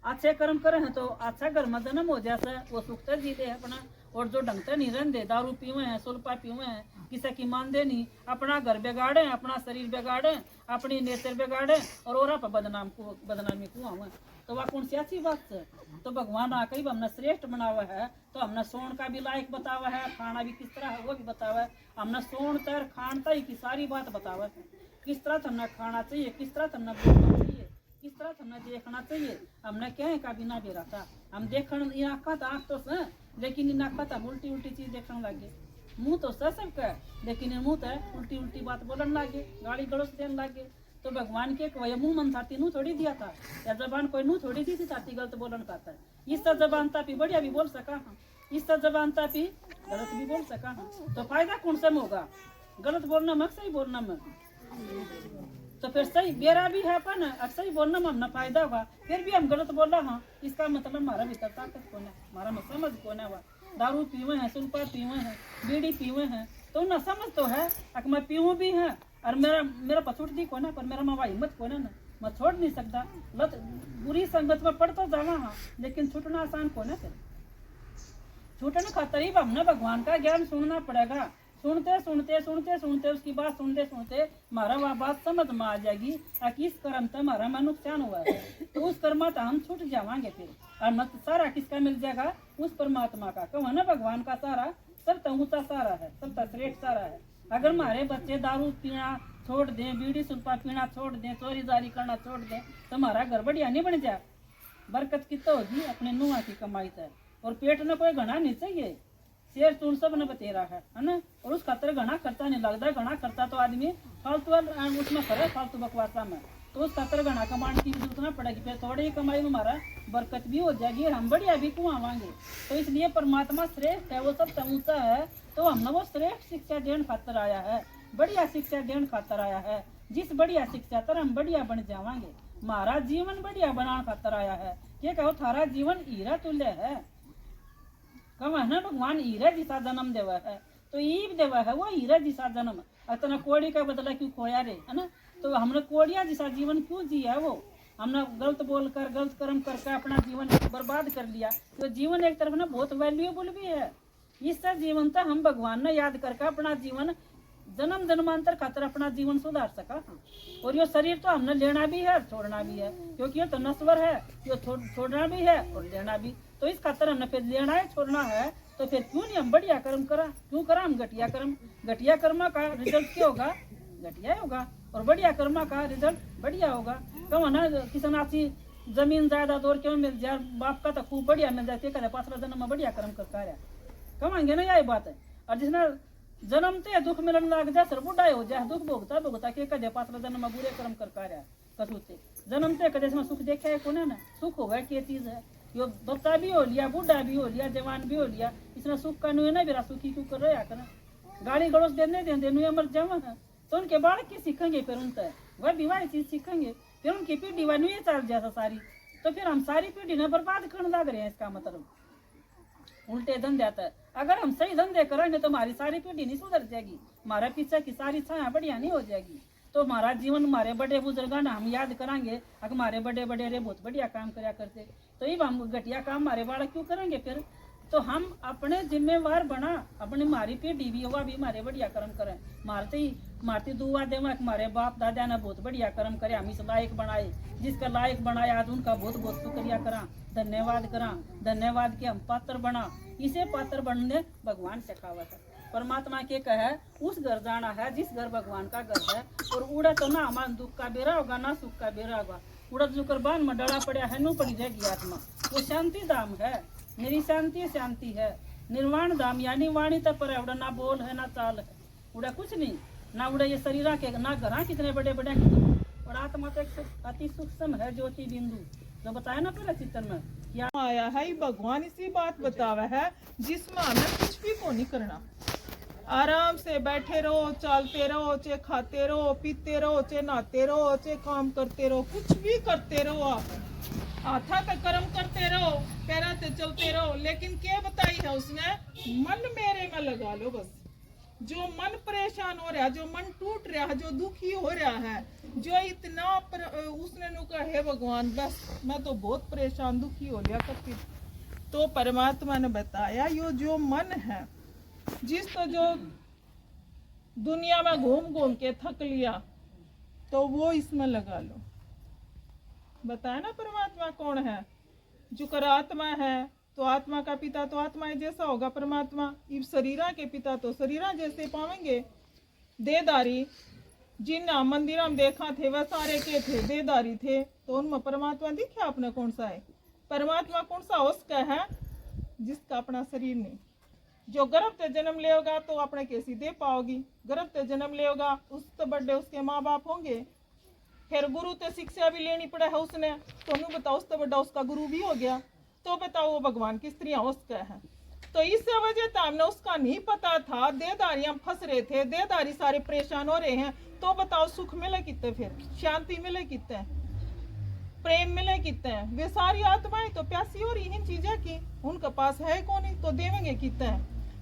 अच्छे कर्म करे हैं तो अच्छा घर में जन्म हो जाए, वो सुख से जी ले अपना। और जो ढंग से नहीं रहते, दारू पीवे हैं, सुल्पा पीवे हैं, किसी की मानते नहीं, अपना घर बिगाड़े, अपना शरीर बिगाड़े, अपनी नेचर बिगाड़े और पर बदनामी कुआ हुआ, तो वह कौन सी अच्छी बात है। तो भगवान आके हमने श्रेष्ठ बनावा है, तो हमने सोन का भी लायक बतावा है, खाना भी किस तरह है वो भी बतावा है, हमने सोन तर खान तय की सारी बात बतावा है, किस तरह हमने खाना चाहिए, किस तरह हमने बोलना चाहिए, किस तरह हमने देखना चाहिए। हमने क्या है का बिना बेरा था, हम देखन आँखा था आँख तो से, लेकिन इन आँखा था उल्टी उल्टी चीज देखने लगे, मुँह तो सब का, लेकिन मुँह तो उल्टी उल्टी बात बोलने लगे, गाली गलौज देने लगे। तो भगवान के वह मुँह मन थाती नू थोड़ी दिया था, या जबान कोई नू थोड़ी दी थी थाती गलत बोलन खाता है। इससे जबान तापी बढ़िया भी बोल सका हाँ, इससे जबान तापी गलत भी बोल सका हाँ, तो फायदा कौन सा होगा, गलत बोलना में सही बोलना में। तो फिर सही बेरा भी है अपन, अब सही बोलना में हमने फायदा होगा, फिर भी हम गलत बोल रहा हाँ, इसका मतलब हमारा भीतर ताकत कौन है, हमारा में समझ कौन है। दारू पीवे हैं, सुल्पा पीवे हैं, बीड़ी पीवे हैं, तो न समझ तो है अगर मैं पीऊँ भी है और मेरा पछूट दी कौन है, पर मेरा मावा हिम्मत कौन है ना, मैं छोड़ नहीं सकता। लत बुरी संगत में पड़ता जावा हाँ, लेकिन छूटना आसान कौन है। फिर छूटने खातर ही हमने भगवान का ज्ञान सुनना पड़ेगा। सुनते सुनते सुनते सुनते उसकी बात सुनते सुनते हमारा वह बात समझ में आ जाएगी कि इस कर्म से हमारा मन नुकसान हुआ है, तो उस कर्म से हम छूट जावांगे। फिर और मत सारा किसका मिल जाएगा, उस परमात्मा का। कहो ना भगवान का सारा सब ऊंचा सारा है, सब श्रेष्ठ सारा है। अगर हमारे बच्चे दारू पीना छोड़ दें, बीड़ी सुल्पा पीना छोड़ दें, चोरी जारी करना छोड़ दें, तो हमारा घर बढ़िया नहीं बन जाए। बरकत कितना होगी अपने नुआ की कमाई से, और पेट में कोई घना नहीं चाहिए, शेर चून सब ने बतेरा है ना। और उस खातर घना खर्चा नहीं लगता, घना खर्चा तो आदमी फालतू उसमें करे, फालतू बकवासा में, तो उस खातर घना कमाने की जरूरत ना पड़ेगी। फिर थोड़ी ही कमाई में हमारा बरकत भी हो जाएगी और हम बढ़िया भी कुआवांगे। तो इसलिए परमात्मा श्रेष्ठ है, वो सब ऊंचा है, तो हमने वो श्रेष्ठ शिक्षा देने खातर आया है, बढ़िया शिक्षा देने खातर आया है। जिस बढ़िया शिक्षा तर हम बढ़िया बन जावांगे, हमारा जीवन बढ़िया बनाने खातर आया है। ये कहो थारा जीवन हीरा तुल्य है, कहो है ना भगवान हीरा जिसा जन्म देवा है, तो ईब देवा है वो हीरा जिसा जन्म। इतना कोड़ी का बदला क्यों खोया रे, है ना। तो हमने कोड़िया जिसा जीवन क्यों जिया, वो हमने गलत बोलकर गलत कर्म करके अपना जीवन बर्बाद कर लिया। तो जीवन एक तरफ ना बहुत वैल्यूएबल भी है, इससे जीवन तो हम भगवान ने याद करके अपना जीवन जन्म जन्मांतर खातर अपना जीवन सुधार सका। और ये शरीर तो हमने लेना भी है छोड़ना भी है, क्योंकि ये तो नश्वर है, ये छोड़ना भी है और लेना भी। तो इस खातर हमने फिर लेना है छोड़ना है, तो फिर क्यों नहीं हम बढ़िया कर्म करा, क्यों करा हम घटिया कर्म। घटिया कर्म का रिजल्ट क्या होगा, घटिया होगा, और बढ़िया कर्म का रिजल्ट बढ़िया होगा। कहो ना किसी नाची जमीन जायदाद और क्यों मिल जाए, बाप का तो खूब बढ़िया मिल जाती है, 5 जन्म में बढ़िया कर्म करता है, कमाएंगे ना, यही बात है। और जिसने जन्मते दुख मिलन लग जाए, सर बुढ़ाई हो जाए, दुख भोगता भोगता के कदे 5 जन्म में बुरे कर्म करता रहा कसूते जन्मते कदे इसमें सुख देखा है कौन है ना। सुख होगा क्या चीज है, यो बच्चा भी हो लिया, बूढ़ा भी हो लिया, जवान भी हो लिया, इसने सुख का नुए ना बेरा सुखी क्यों कर रहा कर गाली गड़ोस देने देंगे नुए मर जावा है तो उनके बालक की सीखेंगे फिर उनसे वह भी वही चीज सीखेंगे फिर उनकी पीढ़ी वह नुए चल जाता सारी तो फिर हम सारी पीढ़ी ने बर्बाद करने लग रहे हैं। इसका मतलब उल्टे धंधे आता है। अगर हम सही धंधे करेंगे तो हमारी सारी पीढ़ी नहीं सुधर जाएगी, हमारे पीछे की सारी छाया बढ़िया नहीं हो जाएगी। तो हमारा जीवन हमारे बड़े बुजुर्गों ने हम याद करांगे अगर हमारे बड़े बड़े रे बहुत बढ़िया काम कराया करते तो ये हम घटिया काम हमारे बालक क्यों करेंगे फिर। तो हम अपने जिम्मेवार बना अपनी हमारी पीढ़ी भी होगा भी हमारे बढ़िया कर्म करें। मारती दुआ दे हमारे बाप दादा ने बहुत बढ़िया कर्म करे हम इस लायक बनाए, जिसका लायक बनाया आज उनका बहुत बहुत शुक्रिया करा, धन्यवाद करा, धन्यवाद के हम पात्र बना। इसे पात्र बनने भगवान सिखावत है। परमात्मा के कहे उस घर जाना है जिस घर भगवान का घर है और उड़ा तो ना हमारा दुख का बेरा होगा ना सुख का बेरा होगा। उड़द जुकर बांध में डरा पड़ा है नू पड़ी रहेगी आत्मा। वो शांति धाम है, मेरी शांति शांति है। निर्वाण धाम यानी वाणी तक पर है, उड़ा ना बोल है ना चाल है, उड़ा कुछ नहीं ना उड़ा ये शरीर के ना घर कितने बड़े बड़े और आत्मा तो अति सूक्ष्म है ज्योति बिंदु जो बताया ना पहले चित्र में क्या आया है। भगवान इसी बात बतावा है जिसमें हमें कुछ भी को नहीं करना, आराम से बैठे रहो, चलते रहो, चे खाते रहो, पीते रहो, चे नहाते रहो, चे काम करते रहो, कुछ भी करते रहो। आप हाथा तक कर्म करते रहो, पैरा से चलते रहो, लेकिन क्या बताई है उसने, मन मेरे में लगा लो बस। जो मन परेशान हो रहा है, जो मन टूट रहा है, जो दुखी हो रहा है, जो इतना उसने नु कहा हे भगवान बस मैं तो बहुत परेशान दुखी हो लिया करती। तो परमात्मा ने बताया यो जो मन है जिस तो जो दुनिया में घूम घूम के थक लिया तो वो इसमें लगा लो। बताया ना परमात्मा कौन है, जो कर आत्मा है तो आत्मा का पिता तो आत्मा जैसा होगा परमात्मा, इब शरीरा के पिता तो शरीरा जैसे पावेंगे। देदारी जिन मंदिर में देखा थे वह सारे के थे देदारी थे, तो उनमें परमात्मा दिखे आपने कौन सा है। परमात्मा कौन सा उसका है जिसका अपना शरीर नहीं। जो गर्भ से जन्म लेगा तो अपने कैसी दे पाओगी, गर्भ से जन्म लेगा उस तो बड़े उसके माँ बाप होंगे, फिर गुरु तो शिक्षा भी लेनी पड़े है उसने, तो उन्हें बताओ उस तो बड़ा उसका गुरु भी हो गया, तो बताओ वो भगवान की स्त्रियां उसका है। तो इस वजह से हमने उसका नहीं पता था, देदारियां फंस रहे थे, देदारी सारे परेशान हो रहे हैं, तो बताओ सुख मिले कितने, फिर शांति मिले कितने, प्रेम मिले कितने। वे सारी आत्माएं तो प्यासी हो रही इन चीजें की, उनके पास है कौन ही तो देवेंगे कितने।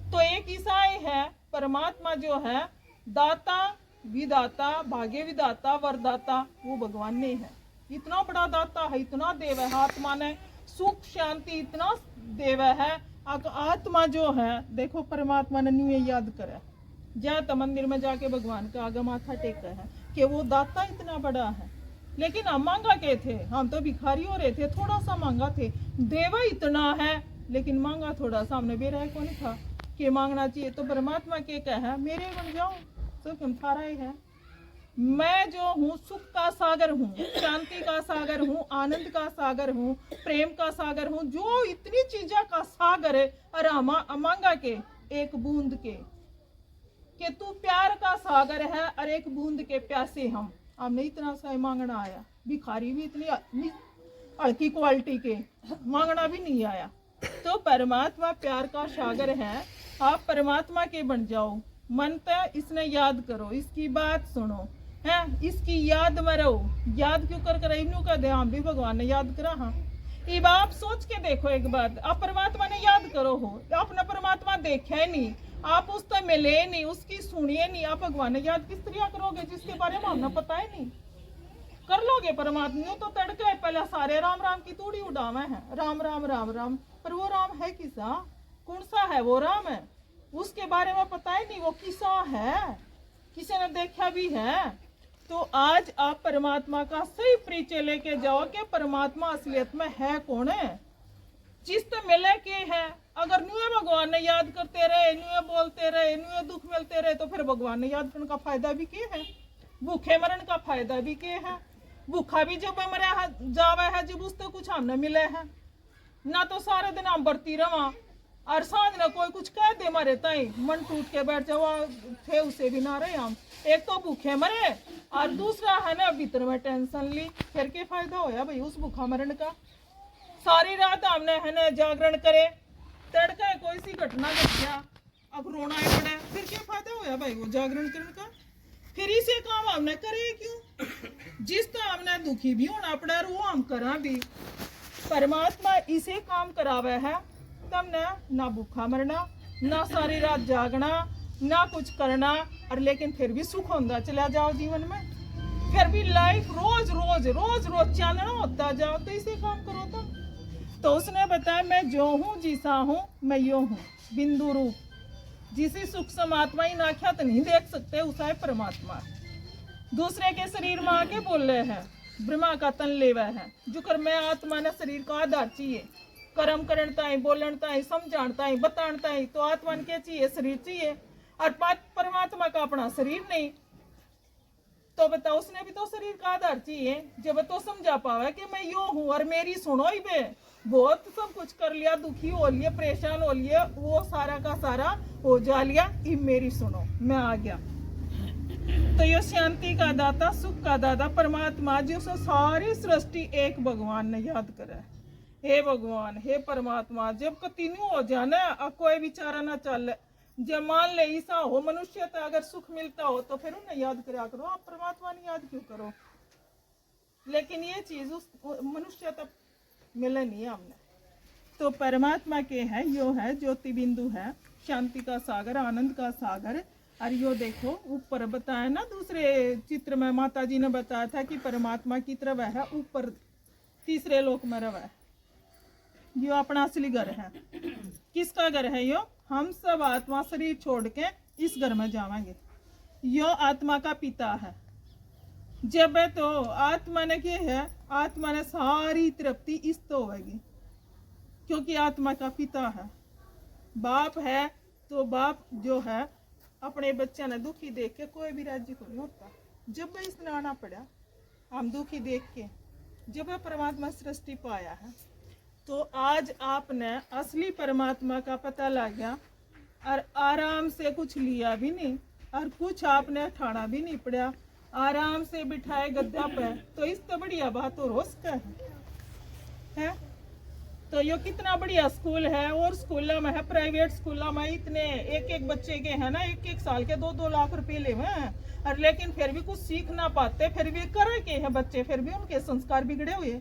तो एक ईसाई है परमात्मा जो है दाता विदाता भाग्य विदाता वरदाता, वो भगवान ने है। इतना बड़ा दाता है, इतना देव है, आत्मा ने सुख शांति इतना देव है। आत्मा जो है देखो परमात्मा ने न्यू याद करे, जा तो मंदिर में जाके भगवान का आगे माथा टेका है कि वो दाता इतना बड़ा है। लेकिन हम मांगा के थे, हम तो भिखारी हो रहे थे, थोड़ा सा मांगा थे, देवा इतना है लेकिन मांगा थोड़ा सा, हमने बेरा कौन था कि मांगना चाहिए। तो परमात्मा के कहा मेरे बन जाओ सुख थारा ही है। मैं जो हूँ सुख का सागर हूँ, शांति का सागर हूँ, आनंद का सागर हूँ, प्रेम का सागर हूँ, जो इतनी चीजा का सागर है। और मांगा के एक बूंद के कि तू प्यार का सागर है और एक बूंद के प्यासे हमने इतना सा मांगना आया। भिखारी भी इतनी हल्की क्वालिटी के मांगना भी नहीं आया। तो परमात्मा प्यार का सागर है, आप परमात्मा के बन जाओ। मन तो इसने याद करो, इसकी बात सुनो है, इसकी याद में रहो। याद क्यों कर इनू का दे, हम भी भगवान ने याद करा। हाँ अब आप सोच के देखो एक बात, आप परमात्मा ने याद करो हो, आपने परमात्मा देखा ही नहीं, आप उससे मिले नहीं, उसकी सुनिए नहीं, आप भगवान ने याद किस तरह करोगे जिसके बारे में हमने पता ही नहीं। कर लोगे परमात्मा तो तड़के पहले सारे राम राम की तूड़ी उड़ावे हैं, राम राम राम राम, पर वो राम है किसा, कौन सा है वो राम है, उसके बारे में पता ही नहीं वो किसा है, किसी ने देखा भी है। तो आज आप परमात्मा का सही परिचय लेके जाओ कि परमात्मा असलियत में है कौन है, जिस तो मिले के है। अगर नुए भगवान ने याद करते रहे, नुए बोलते रहे, नुए दुख मिलते रहे, तो फिर भगवान ने याद करने का फायदा भी क्या है, भूखे मरण का फायदा भी क्या है। भूखा भी जब मरा जावा है जब उससे कुछ हमने मिले है ना, तो सारे दिन हम बरती रवा और सांझ न कोई कुछ कह दे मारे ताई मन टूट के बैठ जाओ थे, उसे भी ना रहे हम। एक तो भूखे मरे और दूसरा है ना भीतर में टेंशन ली, फिर के फायदा होया भाई उस भूखा मरण का। सारी रात हमने है ना जागरण करे, तड़का कोई सी घटना घट गया, अब रोना ही पड़ा, फिर क्या फायदा होया भाई वो जागरण करने का? फिर इसे काम हमने करे क्यों? जिस तो हमने दुखी भी होना पड़ा वो हम करा भी। परमात्मा इसे काम करावे है, तमने ना भूखा मरना, ना सारी रात जागना, ना कुछ करना, और लेकिन फिर भी सुख होता चला जाओ जीवन में, फिर भी लाइफ रोज रोज रोज रोज चालना होता जाओ, तो इसे काम करो तुम। तो उसने बताया मैं जो हूँ जिसा हूँ मैं यो हूँ, बिंदु रूप, जिसे सुख समात्मा ही नाख्या तो नहीं देख सकते, उसा है परमात्मा। दूसरे के शरीर में आके बोल रहे हैं, ब्रह्मा का तन लेवा है, जो कर मैं आत्मा ने शरीर का आधार चाहिए, कर्म करण ताई, बोलन ताई, समझाण ताई, बताण ताई, तो आत्मा ने क्या चाहिए? शरीर चाहिए, और परमात्मा का अपना शरीर नहीं। तो बताओ उसने भी तो शरीर का आधार चाहिए, जब तो समझा पावे कि मैं यो हूँ और मेरी सुनो ही बे। बहुत सब कुछ कर लिया, दुखी हो लिया, परेशान हो लिया, वो सारा का सारा हो जा लिया, इब मेरी सुनो, मैं आ गया। तो ये शांति का दाता, सुख का दाता परमात्मा, जो सारी सृष्टि एक भगवान ने याद करे, हे भगवान, हे परमात्मा, जब कंटिन्यू हो जाना और कोई विचारा ना चल, जब मान ले ऐसा हो मनुष्य तो अगर सुख मिलता हो तो फिर उन्हें याद करा करो, आप परमात्मा ने याद क्यों करो? लेकिन ये चीज उस मनुष्य तक मिले नहीं हमने। तो परमात्मा के है, यो है ज्योति बिंदु है, शांति का सागर, आनंद का सागर। और यो देखो ऊपर बताया ना, दूसरे चित्र में माता जी ने बताया था कि परमात्मा की तरफ है ऊपर तीसरे लोक में रवा है, यो अपना असली घर है। किसका घर है यो? हम सब आत्मा शरीर छोड़ के इस घर में जाएंगे, यो आत्मा का पिता है। जब है तो आत्मा ने क्या है, आत्मा ने सारी तृप्ति इस तो होगी, क्योंकि आत्मा का पिता है। बाप है तो बाप जो है अपने बच्चे ने दुखी देख के कोई भी राज्य को नहीं होता। जब वह इसने आना पड़ा हम दुखी देख के, जब वह परमात्मा सृष्टि पाया है, तो आज आपने असली परमात्मा का पता लग गया, और आराम से कुछ लिया भी नहीं और कुछ आपने ठाना भी नहीं पड़ा, आराम से बिठाए गद्दा पे, तो इस तो बढ़िया बात और रोज का है? तो ये कितना बढ़िया स्कूल है, और स्कूलों में है, प्राइवेट स्कूलों में इतने एक एक बच्चे के है ना, एक एक साल के 2-2 लाख रुपए ले हैं, और लेकिन फिर भी कुछ सीख ना पाते, फिर भी करे के हैं बच्चे, फिर भी उनके संस्कार बिगड़े हुए,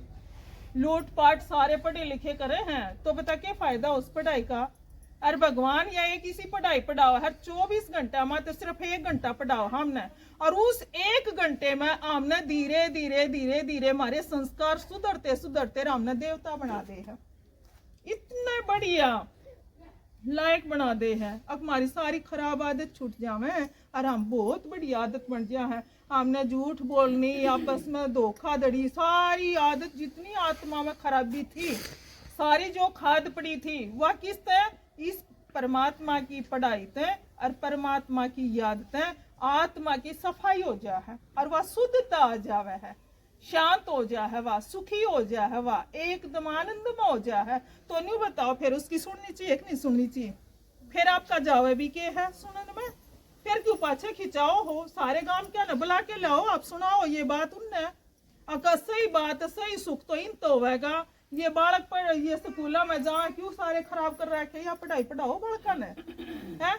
लूट पाट सारे पढ़े लिखे करे हैं, तो बता क्या फायदा उस पढ़ाई का? अरे भगवान या एक इसी पढ़ाई पढ़ाओ, हर 24 घंटा में तो सिर्फ 1 घंटा पढ़ाओ हमने, और उस 1 घंटे में हमने धीरे धीरे धीरे धीरे हमारे संस्कार सुधरते सुधरते हमने देवता बना दे है, इतने बढ़िया लायक बना दे है। अब हमारी सारी खराब आदत छूट जावे और हम बहुत बढ़िया आदत बन जा है। हमने झूठ बोलनी, आपस में धोखाधड़ी, सारी आदत जितनी आत्मा में खराबी थी, सारी जो खाद पड़ी थी, वह किस तरह इस परमात्मा की पढ़ाई थे और परमात्मा की याद थे, आत्मा की सफाई हो जा है और वह शुद्धता आ जावे है, शांत हो जा है, वह सुखी हो जा है, वह एकदम आनंद में हो जा है। तो नहीं बताओ फिर उसकी सुननी चाहिए कि नहीं सुननी चाहिए? फिर आपका जावे भी के है सुनने में, फिर क्यों पाछे खिंचाओ हो? सारे गांव क्या न बुला के लाओ, आप सुनाओ ये बात उनने, अगर सही बात सही सुख तो इन तो होगा। ये बालक पढ़ ये स्कूल में जा क्यों सारे खराब कर रखे, या पढ़ाई पढ़ाओ बालका ने है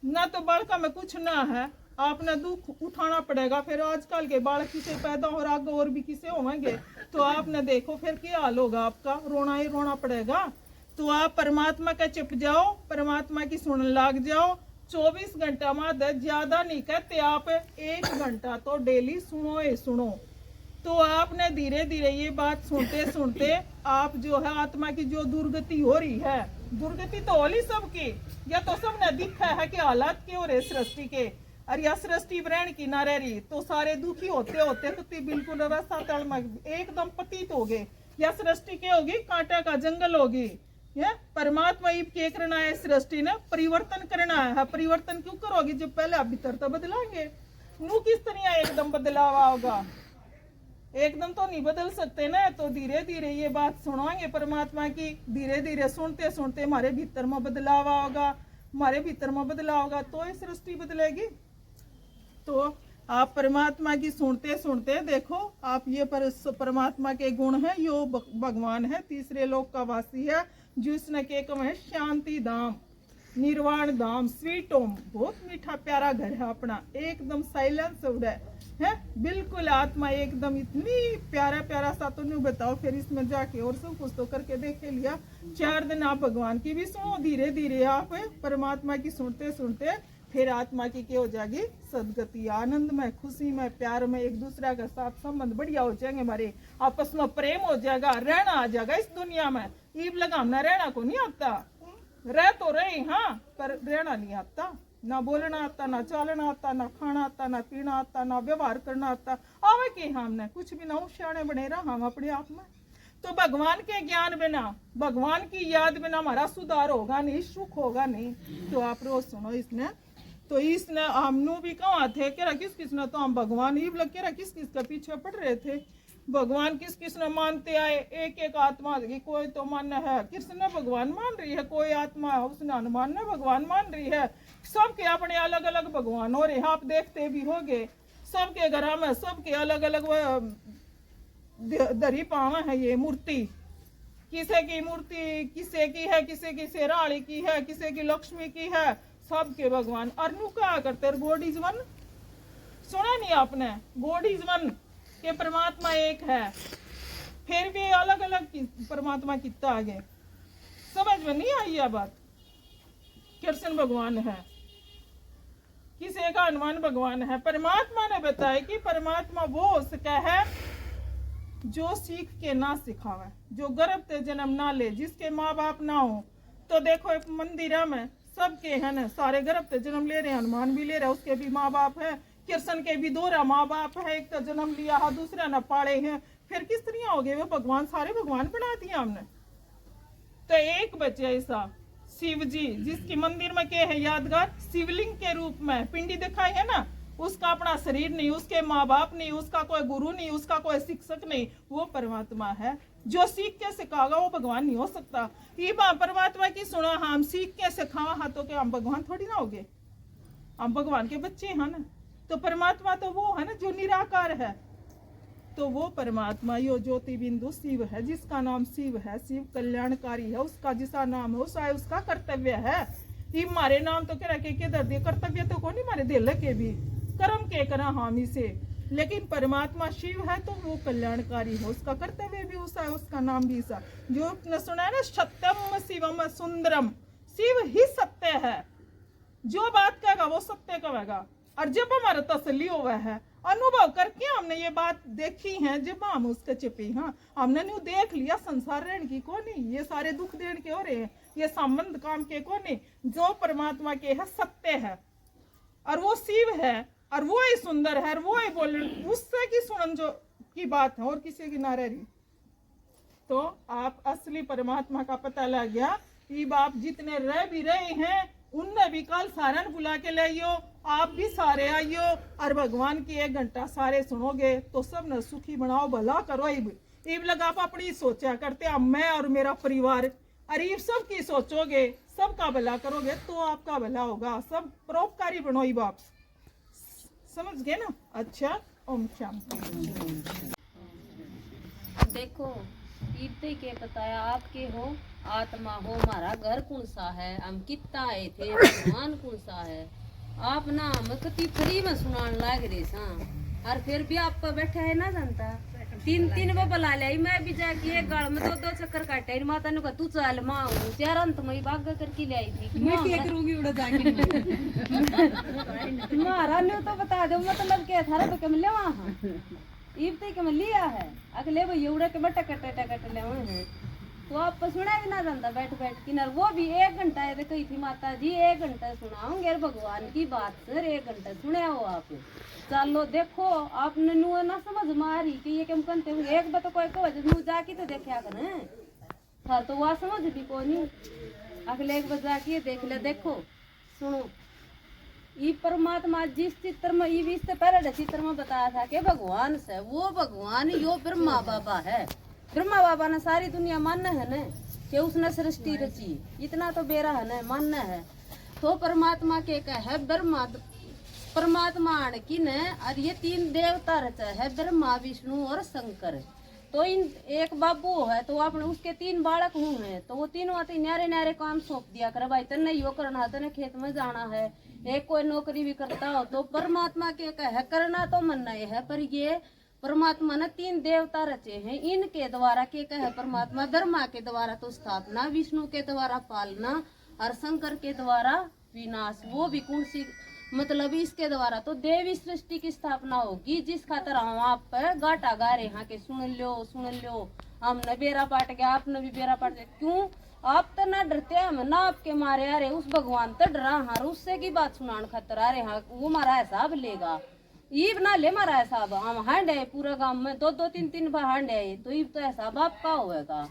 ना, तो बालका में कुछ ना है, आपने दुख उठाना पड़ेगा। फिर आजकल के बालक किसे पैदा हो रहा और भी किसे होंगे, तो आपने देखो फिर क्या हाल होगा, आपका रोना ही रोना पड़ेगा। तो आप परमात्मा का चिप जाओ, परमात्मा की सुन लाग जाओ। 24 घंटा में ज्यादा नहीं कहते, आप 1 घंटा तो डेली सुनो ही सुनो। तो आपने धीरे धीरे ये बात सुनते सुनते आप जो है आत्मा की जो दुर्गति हो रही है, दुर्गति तो होली सबकी, या तो सबने दिखा है कि हालात के हो रहे सृष्टि के, और या सृष्टि ब्रहण की ना रह रही, तो सारे दुखी होते होते तो बिल्कुल अवस्था तल में एकदम पतित हो गए, या सृष्टि के होगी कांटा का जंगल होगी। ये परमात्मा इब के करना है, सृष्टि ने परिवर्तन करना है। परिवर्तन क्यों करोगी जब पहले आप भीतर तो बदलाएंगे, नू किस तरह एकदम बदलाव होगा, एकदम तो नहीं बदल सकते ना। तो धीरे धीरे ये बात सुनाएंगे परमात्मा की, धीरे धीरे सुनते सुनते हमारे भीतर में बदलाव होगा, हमारे भीतर में बदलाव होगा तो ये सृष्टि बदलेगी। तो आप परमात्मा की सुनते सुनते देखो, आप ये परमात्मा के गुण है, यो भगवान है, तीसरे लोक का वासी है, जिसने के कम है शांति धाम, निर्वाण धाम, स्वीट होम, बहुत मीठा प्यारा घर है अपना, एकदम साइलेंस है बिल्कुल, आत्मा एकदम इतनी प्यारा प्यारा सा। तो नहीं बताओ, फिर इसमें जाके और सब कुछ तो करके देखे लिया। 4 दिन आप भगवान की भी सुनो, धीरे धीरे आप परमात्मा की सुनते सुनते फिर आत्मा की क्या हो जाएगी, सदगति, आनंद में, खुशी में, प्यार में, एक दूसरे के साथ संबंध बढ़िया हो जाएंगे, हमारे आपस में प्रेम हो जाएगा, रहना आ जाएगा इस दुनिया में। ईब लगाना रहना को नहीं आता, रह तो रहे हाँ, पर रहना नहीं आता, ना बोलना आता, ना चलना आता, ना खाना आता, ना पीना आता, ना व्यवहार करना आता, आवे के हमने कुछ भी ना होशियारे बने रहा हम अपने आप में। तो भगवान के ज्ञान बिना, भगवान की याद बिना हमारा सुधार होगा नहीं, सुख होगा नहीं। तो आप रोज सुनो इसने, तो इसने हमनू भी कहा थे कि किस किस ने, तो हम भगवान ही लग के किस किस के पीछे पड़ रहे थे। भगवान किस किस ने मानते आए, एक एक आत्मा की, कोई तो मान है कृष्ण भगवान मान रही है, कोई आत्मा उसने हनुमान ने भगवान मान रही है, सबके अपने अलग अलग भगवान हो रहे हैं। आप देखते भी होंगे सबके घर में सबके अलग अलग दरी पावा है ये मूर्ति, किसी की मूर्ति किसी की है, किसी की शेराड़ी की है, किसी की लक्ष्मी की है, सबके भगवान। अरनू क्या करते, गॉड इज वन, सुना नहीं आपने, गॉड इज वन के परमात्मा एक है, फिर भी अलग अलग परमात्मा कितना आगे, समझ में नहीं आई यह बात। कृष्ण भगवान है, किसी का हनुमान भगवान है। परमात्मा ने बताया कि परमात्मा वो उसका है जो सीख के ना सिखावे, जो गर्भ से जन्म ना ले, जिसके माँ बाप ना हो। तो देखो एक मंदिर में सबके है ना, सारे गर्भ से जन्म ले रहे हैं, हनुमान भी ले रहे हैं, उसके भी माँ बाप है, कृष्ण के भी 2 माँ बाप है, एक तो जन्म लिया है, दूसरा न पाले हैं, फिर किस तरह हो गए वो भगवान, सारे भगवान बना दिया हमने। तो एक बच्चे ऐसा शिव जी, जिसकी मंदिर में क्या है यादगार, शिवलिंग के रूप में पिंडी दिखाई है ना, उसका अपना शरीर नहीं, उसके माँ बाप नहीं, उसका कोई गुरु नहीं, उसका कोई शिक्षक नहीं, वो परमात्मा है। जो सीख के सिखागा वो भगवान नहीं हो सकता। ये परमात्मा की सुना, हम सीख के सिखावा हाँ, तो क्या हम भगवान थोड़ी ना होगे, हम भगवान के बच्चे हैं ना। तो परमात्मा तो वो है ना जो निराकार है, तो वो परमात्मा यो ज्योति बिंदु शिव है, जिसका नाम शिव है, शिव कल्याणकारी है, उसका जिसा नाम है उसा उसका कर्तव्य है। ये मारे नाम तो क्या के दर्द, कर्तव्य तो कौन नहीं मारे दिल के भी कर्म के करा हामी से, लेकिन परमात्मा शिव है तो वो कल्याणकारी है, उसका कर्तव्य भी उसा है, उसका नाम भी सा। जो आपने सुना है ना, सत्यम शिवम सुंदरम, शिव ही सत्य है, जो बात कहेगा वो सत्य कहेगा। और जब हमारा तसल्ली हुआ है, अनुभव करके हमने ये बात देखी है, जब हम उसके चिपे, हाँ हमने नहीं देख लिया संसार रहने की कौन नहीं, ये सारे दुख देने के हो रहे हैं, ये संबंध काम के कौन नहीं, जो परमात्मा के है सत्य है, और वो शिव है, और वो ही सुंदर है, और वो ही बोल, उससे की सुनन जो की बात है और किसी की ना रही। तो आप असली परमात्मा का पता लग गया। ये बाप जितने रह भी रहे हैं उनने भी कल सारे बुला के ले आइयो, आप भी सारे आइयो, और भगवान की 1 घंटा सारे सुनोगे तो सब न सुखी बनाओ, भला करो। इब लगा आप अपनी सोचा करते, अब मैं और मेरा परिवार, अरे सब की सोचोगे, सबका भला करोगे तो आपका भला होगा, सब परोपकारी बनो। ये बाप समझ गए ना। अच्छा, ओम शांति। देखो इतने के बताया, आपके हो आत्मा हो, हमारा घर कौन सा है, हम कितना आए थे, भगवान कौन सा है, आप ना हम कति फ्री में सुनान लाग रहे सा, और फिर भी आप बैठा है ना जानता, 3 वो बुला लिया, मैं भी जाके एक गाड़ में 2 चक्कर काटे, माता ने कहा तू चल माँ, 4 अंत में भाग करके ले आई थी, मैं क्या करूंगी उड़ा जाके मारा ने तो बता दो, मतलब क्या था तो कम ले वहाँ इबते के मैं लिया है, अगले वो एवढे के बट कट ले हैं, तो आप सुना भी ना जानता बैठ किनार, वो भी 1 घंटा है कही थी माता जी, 1 घंटा सुनाऊंगे भगवान की बात सर, 1 घंटा सुने हो आप, चलो देखो आपने नु ना समझ मारी कि ये कम करते हुए एक बात कोई कहो नु जाके तो देखा करें था, तो वह समझ भी को नहीं, अगले एक बार जाके देख ले। देखो सुनो, ये परमात्मा जिस चित्र में, ये इससे पहले चित्र में बताया था कि भगवान से, वो भगवान यो ब्रह्मा बाबा है, ब्रह्मा बाबा ने सारी दुनिया मानना है न कि उसने सृष्टि रची, इतना तो बेरा है न मानना है। तो परमात्मा के है ब्रह्मा परमात्मा किन है और ये तीन देवता रचा है, ब्रह्मा विष्णु और शंकर। तो इन एक बाबू है तो आपने उसके तीन बालक हुए हैं, तो वो तीनों आते न्यारे न्यारे काम सौंप दिया कर, भाई तने यो करना, तने खेत में जाना है। एक कोई नौकरी भी करता हो तो परमात्मा के कहे करना तो मन नहीं है, पर ये परमात्मा ने तीन देवता रचे हैं, इनके द्वारा के कहे परमात्मा, ब्रह्मा के द्वारा तो स्थापना, विष्णु के द्वारा पालना और शंकर के द्वारा विनाश। वो भी कौन सी मतलब इसके द्वारा तो देवी सृष्टि की स्थापना होगी, जिस खातर हम आप पे गाटा गा रहे हैं कि सुन लो हमने बेरा पाट गया, आपने भी बेरा पाट गया। क्यों आप तो ना डरते हम ना आपके मारे आ रहे, उस भगवान तो डरा हार उससे की बात सुनाने खातर आ रहे हैं, वो हमारा हिसाब लेगा। ईब ना ले मारा हिसाब, हम हांडे पूरे गांव में दो तीन बार हांडे, तो ईब तो हिसाब आपका होगा।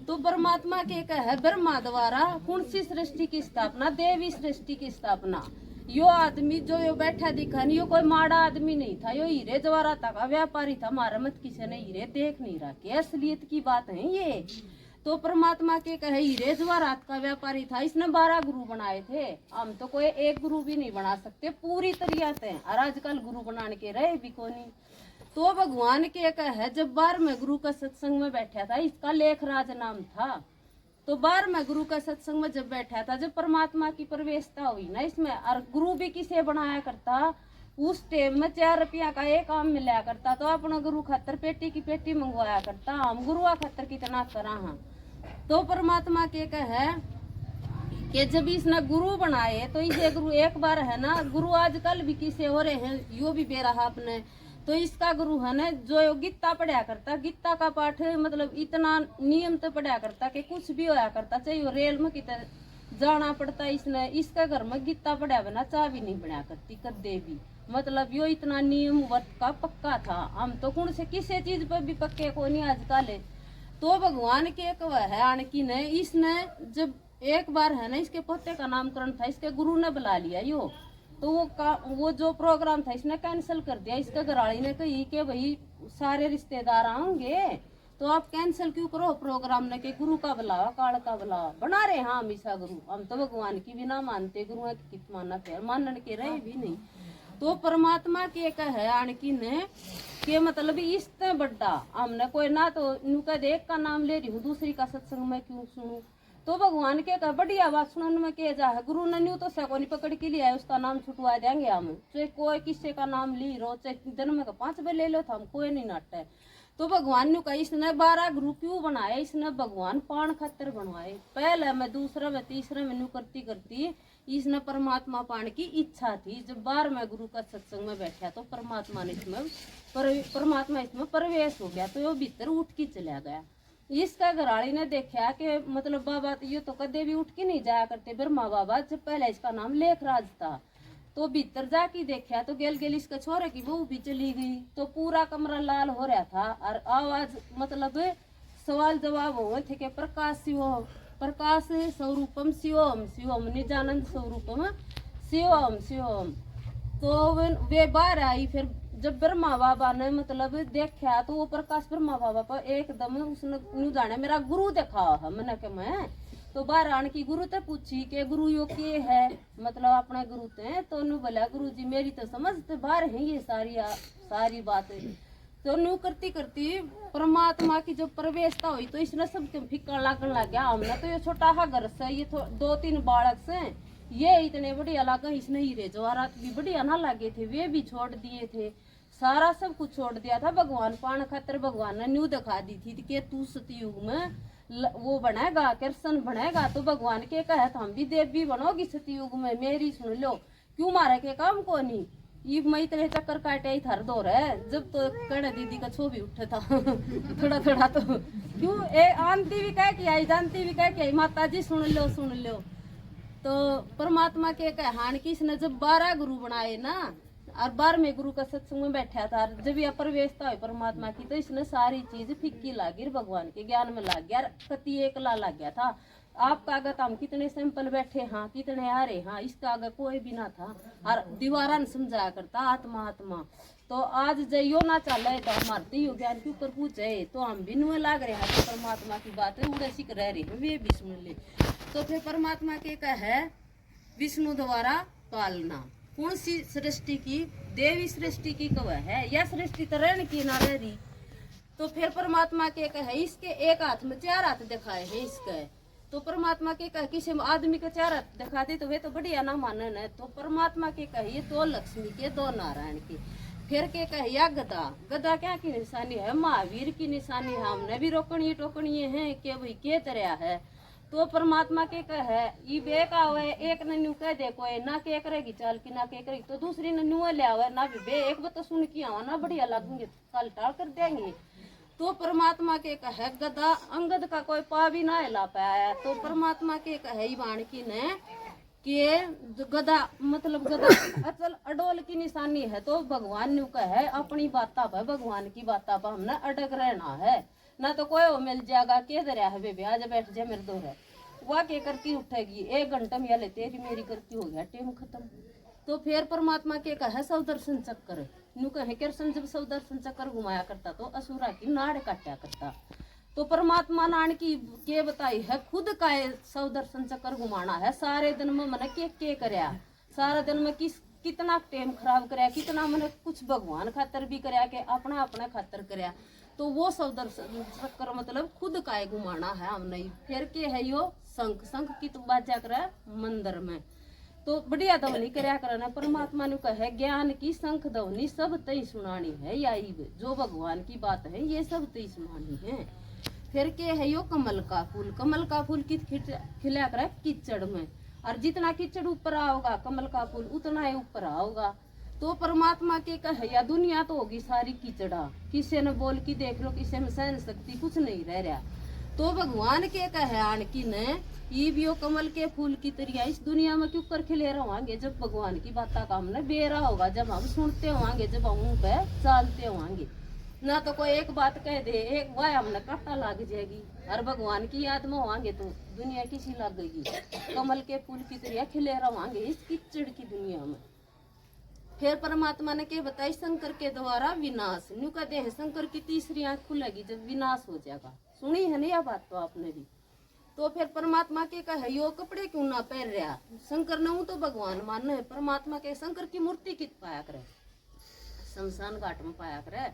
तो परमात्मा के कहे ब्रह्मा द्वारा कौन सी सृष्टि की स्थापना, देवी सृष्टि की स्थापना। यो आदमी जो यो बैठा दिखा नहीं, यो कोई माड़ा आदमी नहीं था, यो हीरे जवाहरात का व्यापारी था, हमारा मत किसी ने हीरे देख नहीं रखे, असलियत की बात है ये। तो परमात्मा के कहे हीरे जवाहरात का व्यापारी था, इसने 12 गुरु बनाए थे, हम तो कोई एक गुरु भी नहीं बना सकते पूरी तरीके से, और आजकल गुरु बनाने के रहे भी को नहीं। तो भगवान के कहे जब 12वें गुरु का सत्संग में बैठा था, इसका लेखराज नाम था, तो 12वें गुरु का सत्संग में जब बैठा था, जब परमात्मा की प्रवेशता हुई ना इसमें, और गुरु भी किसे बनाया करता, उस टाइम में 4 रुपया का एक आम मिलाया करता, तो अपना गुरु खातर पेटी की पेटी मंगवाया करता, हम गुरुआ खातर कितना करा हाँ। तो परमात्मा के कहे कि जब इसने गुरु बनाए तो इसे गुरु एक बार है ना, गुरु आजकल भी किसे हो रहे हैं, यो भी बेरा आपने, तो इसका गुरु है ना जो गीता पढ़ा करता, गीता का पाठ मतलब इतना नियम तो पढ़ा करता कि कुछ भी होया करता, चाहे रेल में कितना जाना पड़ता, इसने इसका घर में गीता पढ़ा बिना चाह भी नहीं बना करती कदे भी, मतलब यो इतना नियम वर्त का पक्का था। हम तो कौन से किसी चीज पर भी पक्के को नहीं आजकल। तो भगवान के एक वह है आणकी ने, इसने जब एक बार है ना इसके पोते का नामकरण था, इसके गुरु ने बुला लिया यो, तो वो जो प्रोग्राम था इसने कैंसिल कर दिया। इसके घरवाली ने कही कि भाई सारे रिश्तेदार आएंगे तो आप कैंसिल क्यों करो प्रोग्राम ने, के गुरु का बुलावा काल का बुलावा बना रहे हैं हमेशा गुरु, हम तो भगवान की भी ना मानते, गुरु की कित मानना फिर मानने के रहे भी नहीं। तो परमात्मा के कहे आणकी ने के मतलब इससे बड्डा हमने कोई ना, तो नुका देख का नाम ले रही हूँ दूसरी का सत्संग में क्यों सुनूं। तो भगवान के कहा बढ़िया बात सुनने में क्या जा है, गुरु ने न्यू तो सकोनी पकड़ के लिया उसका नाम छुटवा देंगे हम, चाहे कोई किसी का नाम ली रो, चाहे जन्म का 5 बार ले लो तो हम कोई नहीं नाटे। तो भगवान ने कहा इसने 12 गुरु क्यों बनाए, इसने भगवान पान खातर बनवाए, पहले मैं दूसरा में तीसरा में करती करती इसने परमात्मा पान की इच्छा थी। जब 12वें गुरु का सत्संग में बैठा तो परमात्मा ने इसमें प्रवेश हो गया, तो वो भीतर उठ के चला गया। इसका घराड़ी ने देखा कि मतलब बाबा ये तो कदे भी उठ के नहीं जाया करते ब्रह्मा बाबा, जब पहले इसका नाम लेखराज था, तो भीतर जाके देखा तो गेल इसके छोरे की बहू भी चली गई, तो पूरा कमरा लाल हो रहा था, और आवाज मतलब सवाल जवाब हुए थे कि प्रकाश स्वरूपम शिवम शिवम निजानंद स्वरूपम शिवम शिवम। तो वे बाहर आई, फिर जब ब्रह्मा बाबा ने मतलब देखा तो वो प्रकाश ब्रह्मा बाबा पर एकदम उसने जाने मेरा गुरु देखा है मैंने के मैं, तो बाहर आने की गुरु ते पूछी कि गुरु यो के है, मतलब अपने गुरु ते, तो नु बोला गुरु जी मेरी तो समझ तो बाहर है ये सारी बात। तो नु करती करती परमात्मा की जो प्रवेशता हुई तो इसने सब फिक्का लगने लग गया। हमने तो ये छोटा सा घर से ये 2-3 बालक से ये इतने बढ़िया लगा, इसने हीरे जवाहरात भी बढ़िया ना लगे थे, वे भी छोड़ दिए थे, सारा सब कुछ छोड़ दिया था भगवान पान खातर। भगवान ने न्यू दिखा दी थी कि तू सतयुग में वो बनेगा कृष्ण बनेगा, तो भगवान के कहे हम भी देवी बनोगी सतयुग में, मेरी सुन लो क्यों मारे के काम को नहीं। ये मैं इतने चक्कर काटे ही थर दो रहे, जब तो कड़े दीदी का छो भी उठा था थोड़ा थोड़ा, तो क्यों आंटी भी कह के आई जानती भी कह के आई माता जी सुन लो। तो परमात्मा के कहान की इसने जब 12 गुरु बनाए ना, और 12वें गुरु का सत्संग में बैठा था, जब यह प्रवेशता हुई परमात्मा की, तो इसने सारी चीज फिक्की लागी भगवान के ज्ञान में लग गया, कति एकला लग गया था। आपका आगत हम कितने सिंपल बैठे हाँ, कितने आ रहे हाँ, इसका आगे कोई भी ना था, और दीवारा ने समझाया करता आत्मा आत्मा। तो आज जइयो ना चले तो हमारे यो ज्ञान के ऊपर पूछे, तो हम भी नुए लाग रहे हैं परमात्मा की बात है, उड़े सीख रह रहे हैं वे भी सुन ले। तो फिर परमात्मा के कहे विष्णु द्वारा पालना, कौन सी सृष्टि की, देवी सृष्टि की कव है, या सृष्टि तो रहने की ना रह रही। तो फिर परमात्मा के कहे इसके एक हाथ में 4 हाथ दिखाए है इसके, तो परमात्मा के कहे किसी आदमी के 4 हाथ दिखाते तो वे तो बढ़िया ना मानन है। तो परमात्मा के कहे 2 लक्ष्मी के 2 नारायण के। फिर के कहे या गदा, गदा क्या की निशानी है, महावीर की निशानी है। हमने भी टोकनी है कि भाई के तरह है। तो परमात्मा के कहे ई बेका हुए एक ने न्यू कह दे कोई ना के करेगी चाल की ना के करेगी, तो दूसरी ने न्यू ले आवे ना बे एक बात तो सुन की आवा ना बढ़िया लगेंगे काल टाल कर देंगे। तो परमात्मा के कहे गदा अंगद का कोई पा भी ना हिला पाया। तो परमात्मा के कहे वाणकी ने कि गदा मतलब गदा अचल अडोल की निशानी है। तो भगवान ने कहे अपनी बाता पर, भगवान की बाता पर हमने अटक रहना है, ना तो कोई वो मिल जाएगा के दरिया है बेबी आज बैठ जा मेरे दो है वह के करती उठेगी 1 घंटा में ले तेरी मेरी करती हो गया टेम खत्म। तो फिर परमात्मा के कहे सब दर्शन चक्कर नु कहे कृष्ण जब सब दर्शन चक्कर घुमाया करता तो असुरा की नाड़ काटा करता। तो परमात्मा नान की के बताई है खुद का सब दर्शन चक्कर घुमाना है। सारे दिन में मैंने के करया, सारा दिन में कितना टाइम खराब करया, कितना मैंने कुछ भगवान खातर भी करया के अपना अपना खातर करया। तो वो सब दर्शन चक्कर मतलब खुद का घुमाना है हमने। फिर के है यो शंख की तो बाजा करे मंदिर में, तो बढ़िया ध्वनि करया करना। परमात्मा ने कहे ज्ञान की शंख ध्वनि सब तई सुनानी है, या जो भगवान की बात है ये सब तई सुनानी है। फिर के है यो कमल का फूल, कमल का फूल कित खिला कर कीचड़ में, और जितना कीचड़ ऊपर आओगा कमल का फूल उतना ही ऊपर आओगा। तो परमात्मा के कहे या दुनिया तो होगी सारी कीचड़ा, किसी ने बोल की देख लो किसी में सहन शक्ति कुछ नहीं रह रहा। तो भगवान के कहे आणकी ने ये भी कमल के फूल की तरह इस दुनिया में क्यों कर खिले रहेंगे, जब भगवान की बात का हमने बेरा होगा, जब हम सुनते होंगे, जब हम मुंह पे चालते होंगे। ना तो कोई एक बात कह दे एक वाह हमने काटा लग जाएगी, और भगवान की याद में होंगे तो दुनिया किसी लगेगी। कमल के फूल की तरह खिले रहेंगे इस कीचड़ की दुनिया में। फिर परमात्मा ने के बताई शंकर के द्वारा विनाश, न्यू कहते हैं शंकर की तीसरी आंख खुलेगी जब विनाश हो जाएगा। सुनी है ना यह बात तो आपने भी। तो फिर परमात्मा के कहे यो कपड़े क्यों ना पहन रहा, शंकर ने तो भगवान मानना है। परमात्मा के शंकर की मूर्ति कित पाया करे, शमशान घाट में पाया करे।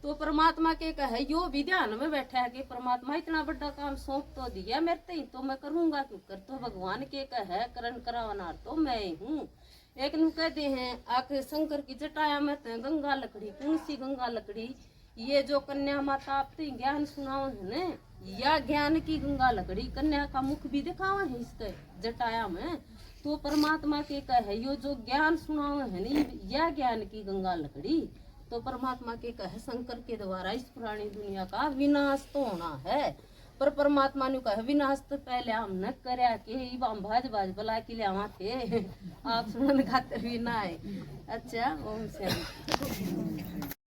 तो परमात्मा के कहे यो भी ध्यान में बैठा है कि परमात्मा इतना बड़ा काम सौंप तो दिया मेरे ते तो मैं करूंगा क्यों कर। तो भगवान के कहे करण करावनार तो मैं ही हूँ। एक नु कहते हैं आके शंकर की जटाया में गंगा लकड़ी, कौन सी गंगा लकड़ी, ये जो कन्या माता आपते ज्ञान सुनाओ है न, या ज्ञान की गंगा लकड़ी, कन्या का मुख भी दिखावा है इसके जटाया में। तो परमात्मा के कहे यो जो ज्ञान सुनाओ है न, या ज्ञान की गंगा लकड़ी। तो परमात्मा के कहे शंकर के द्वारा इस पुरानी दुनिया का विनाश तो होना है। पर परमात्मा ने कहा विनाश तो पहले हम न करया के भाज भाज बुला के लिया थे आप सुनने खातिर भी ना है। अच्छा ओम शांति।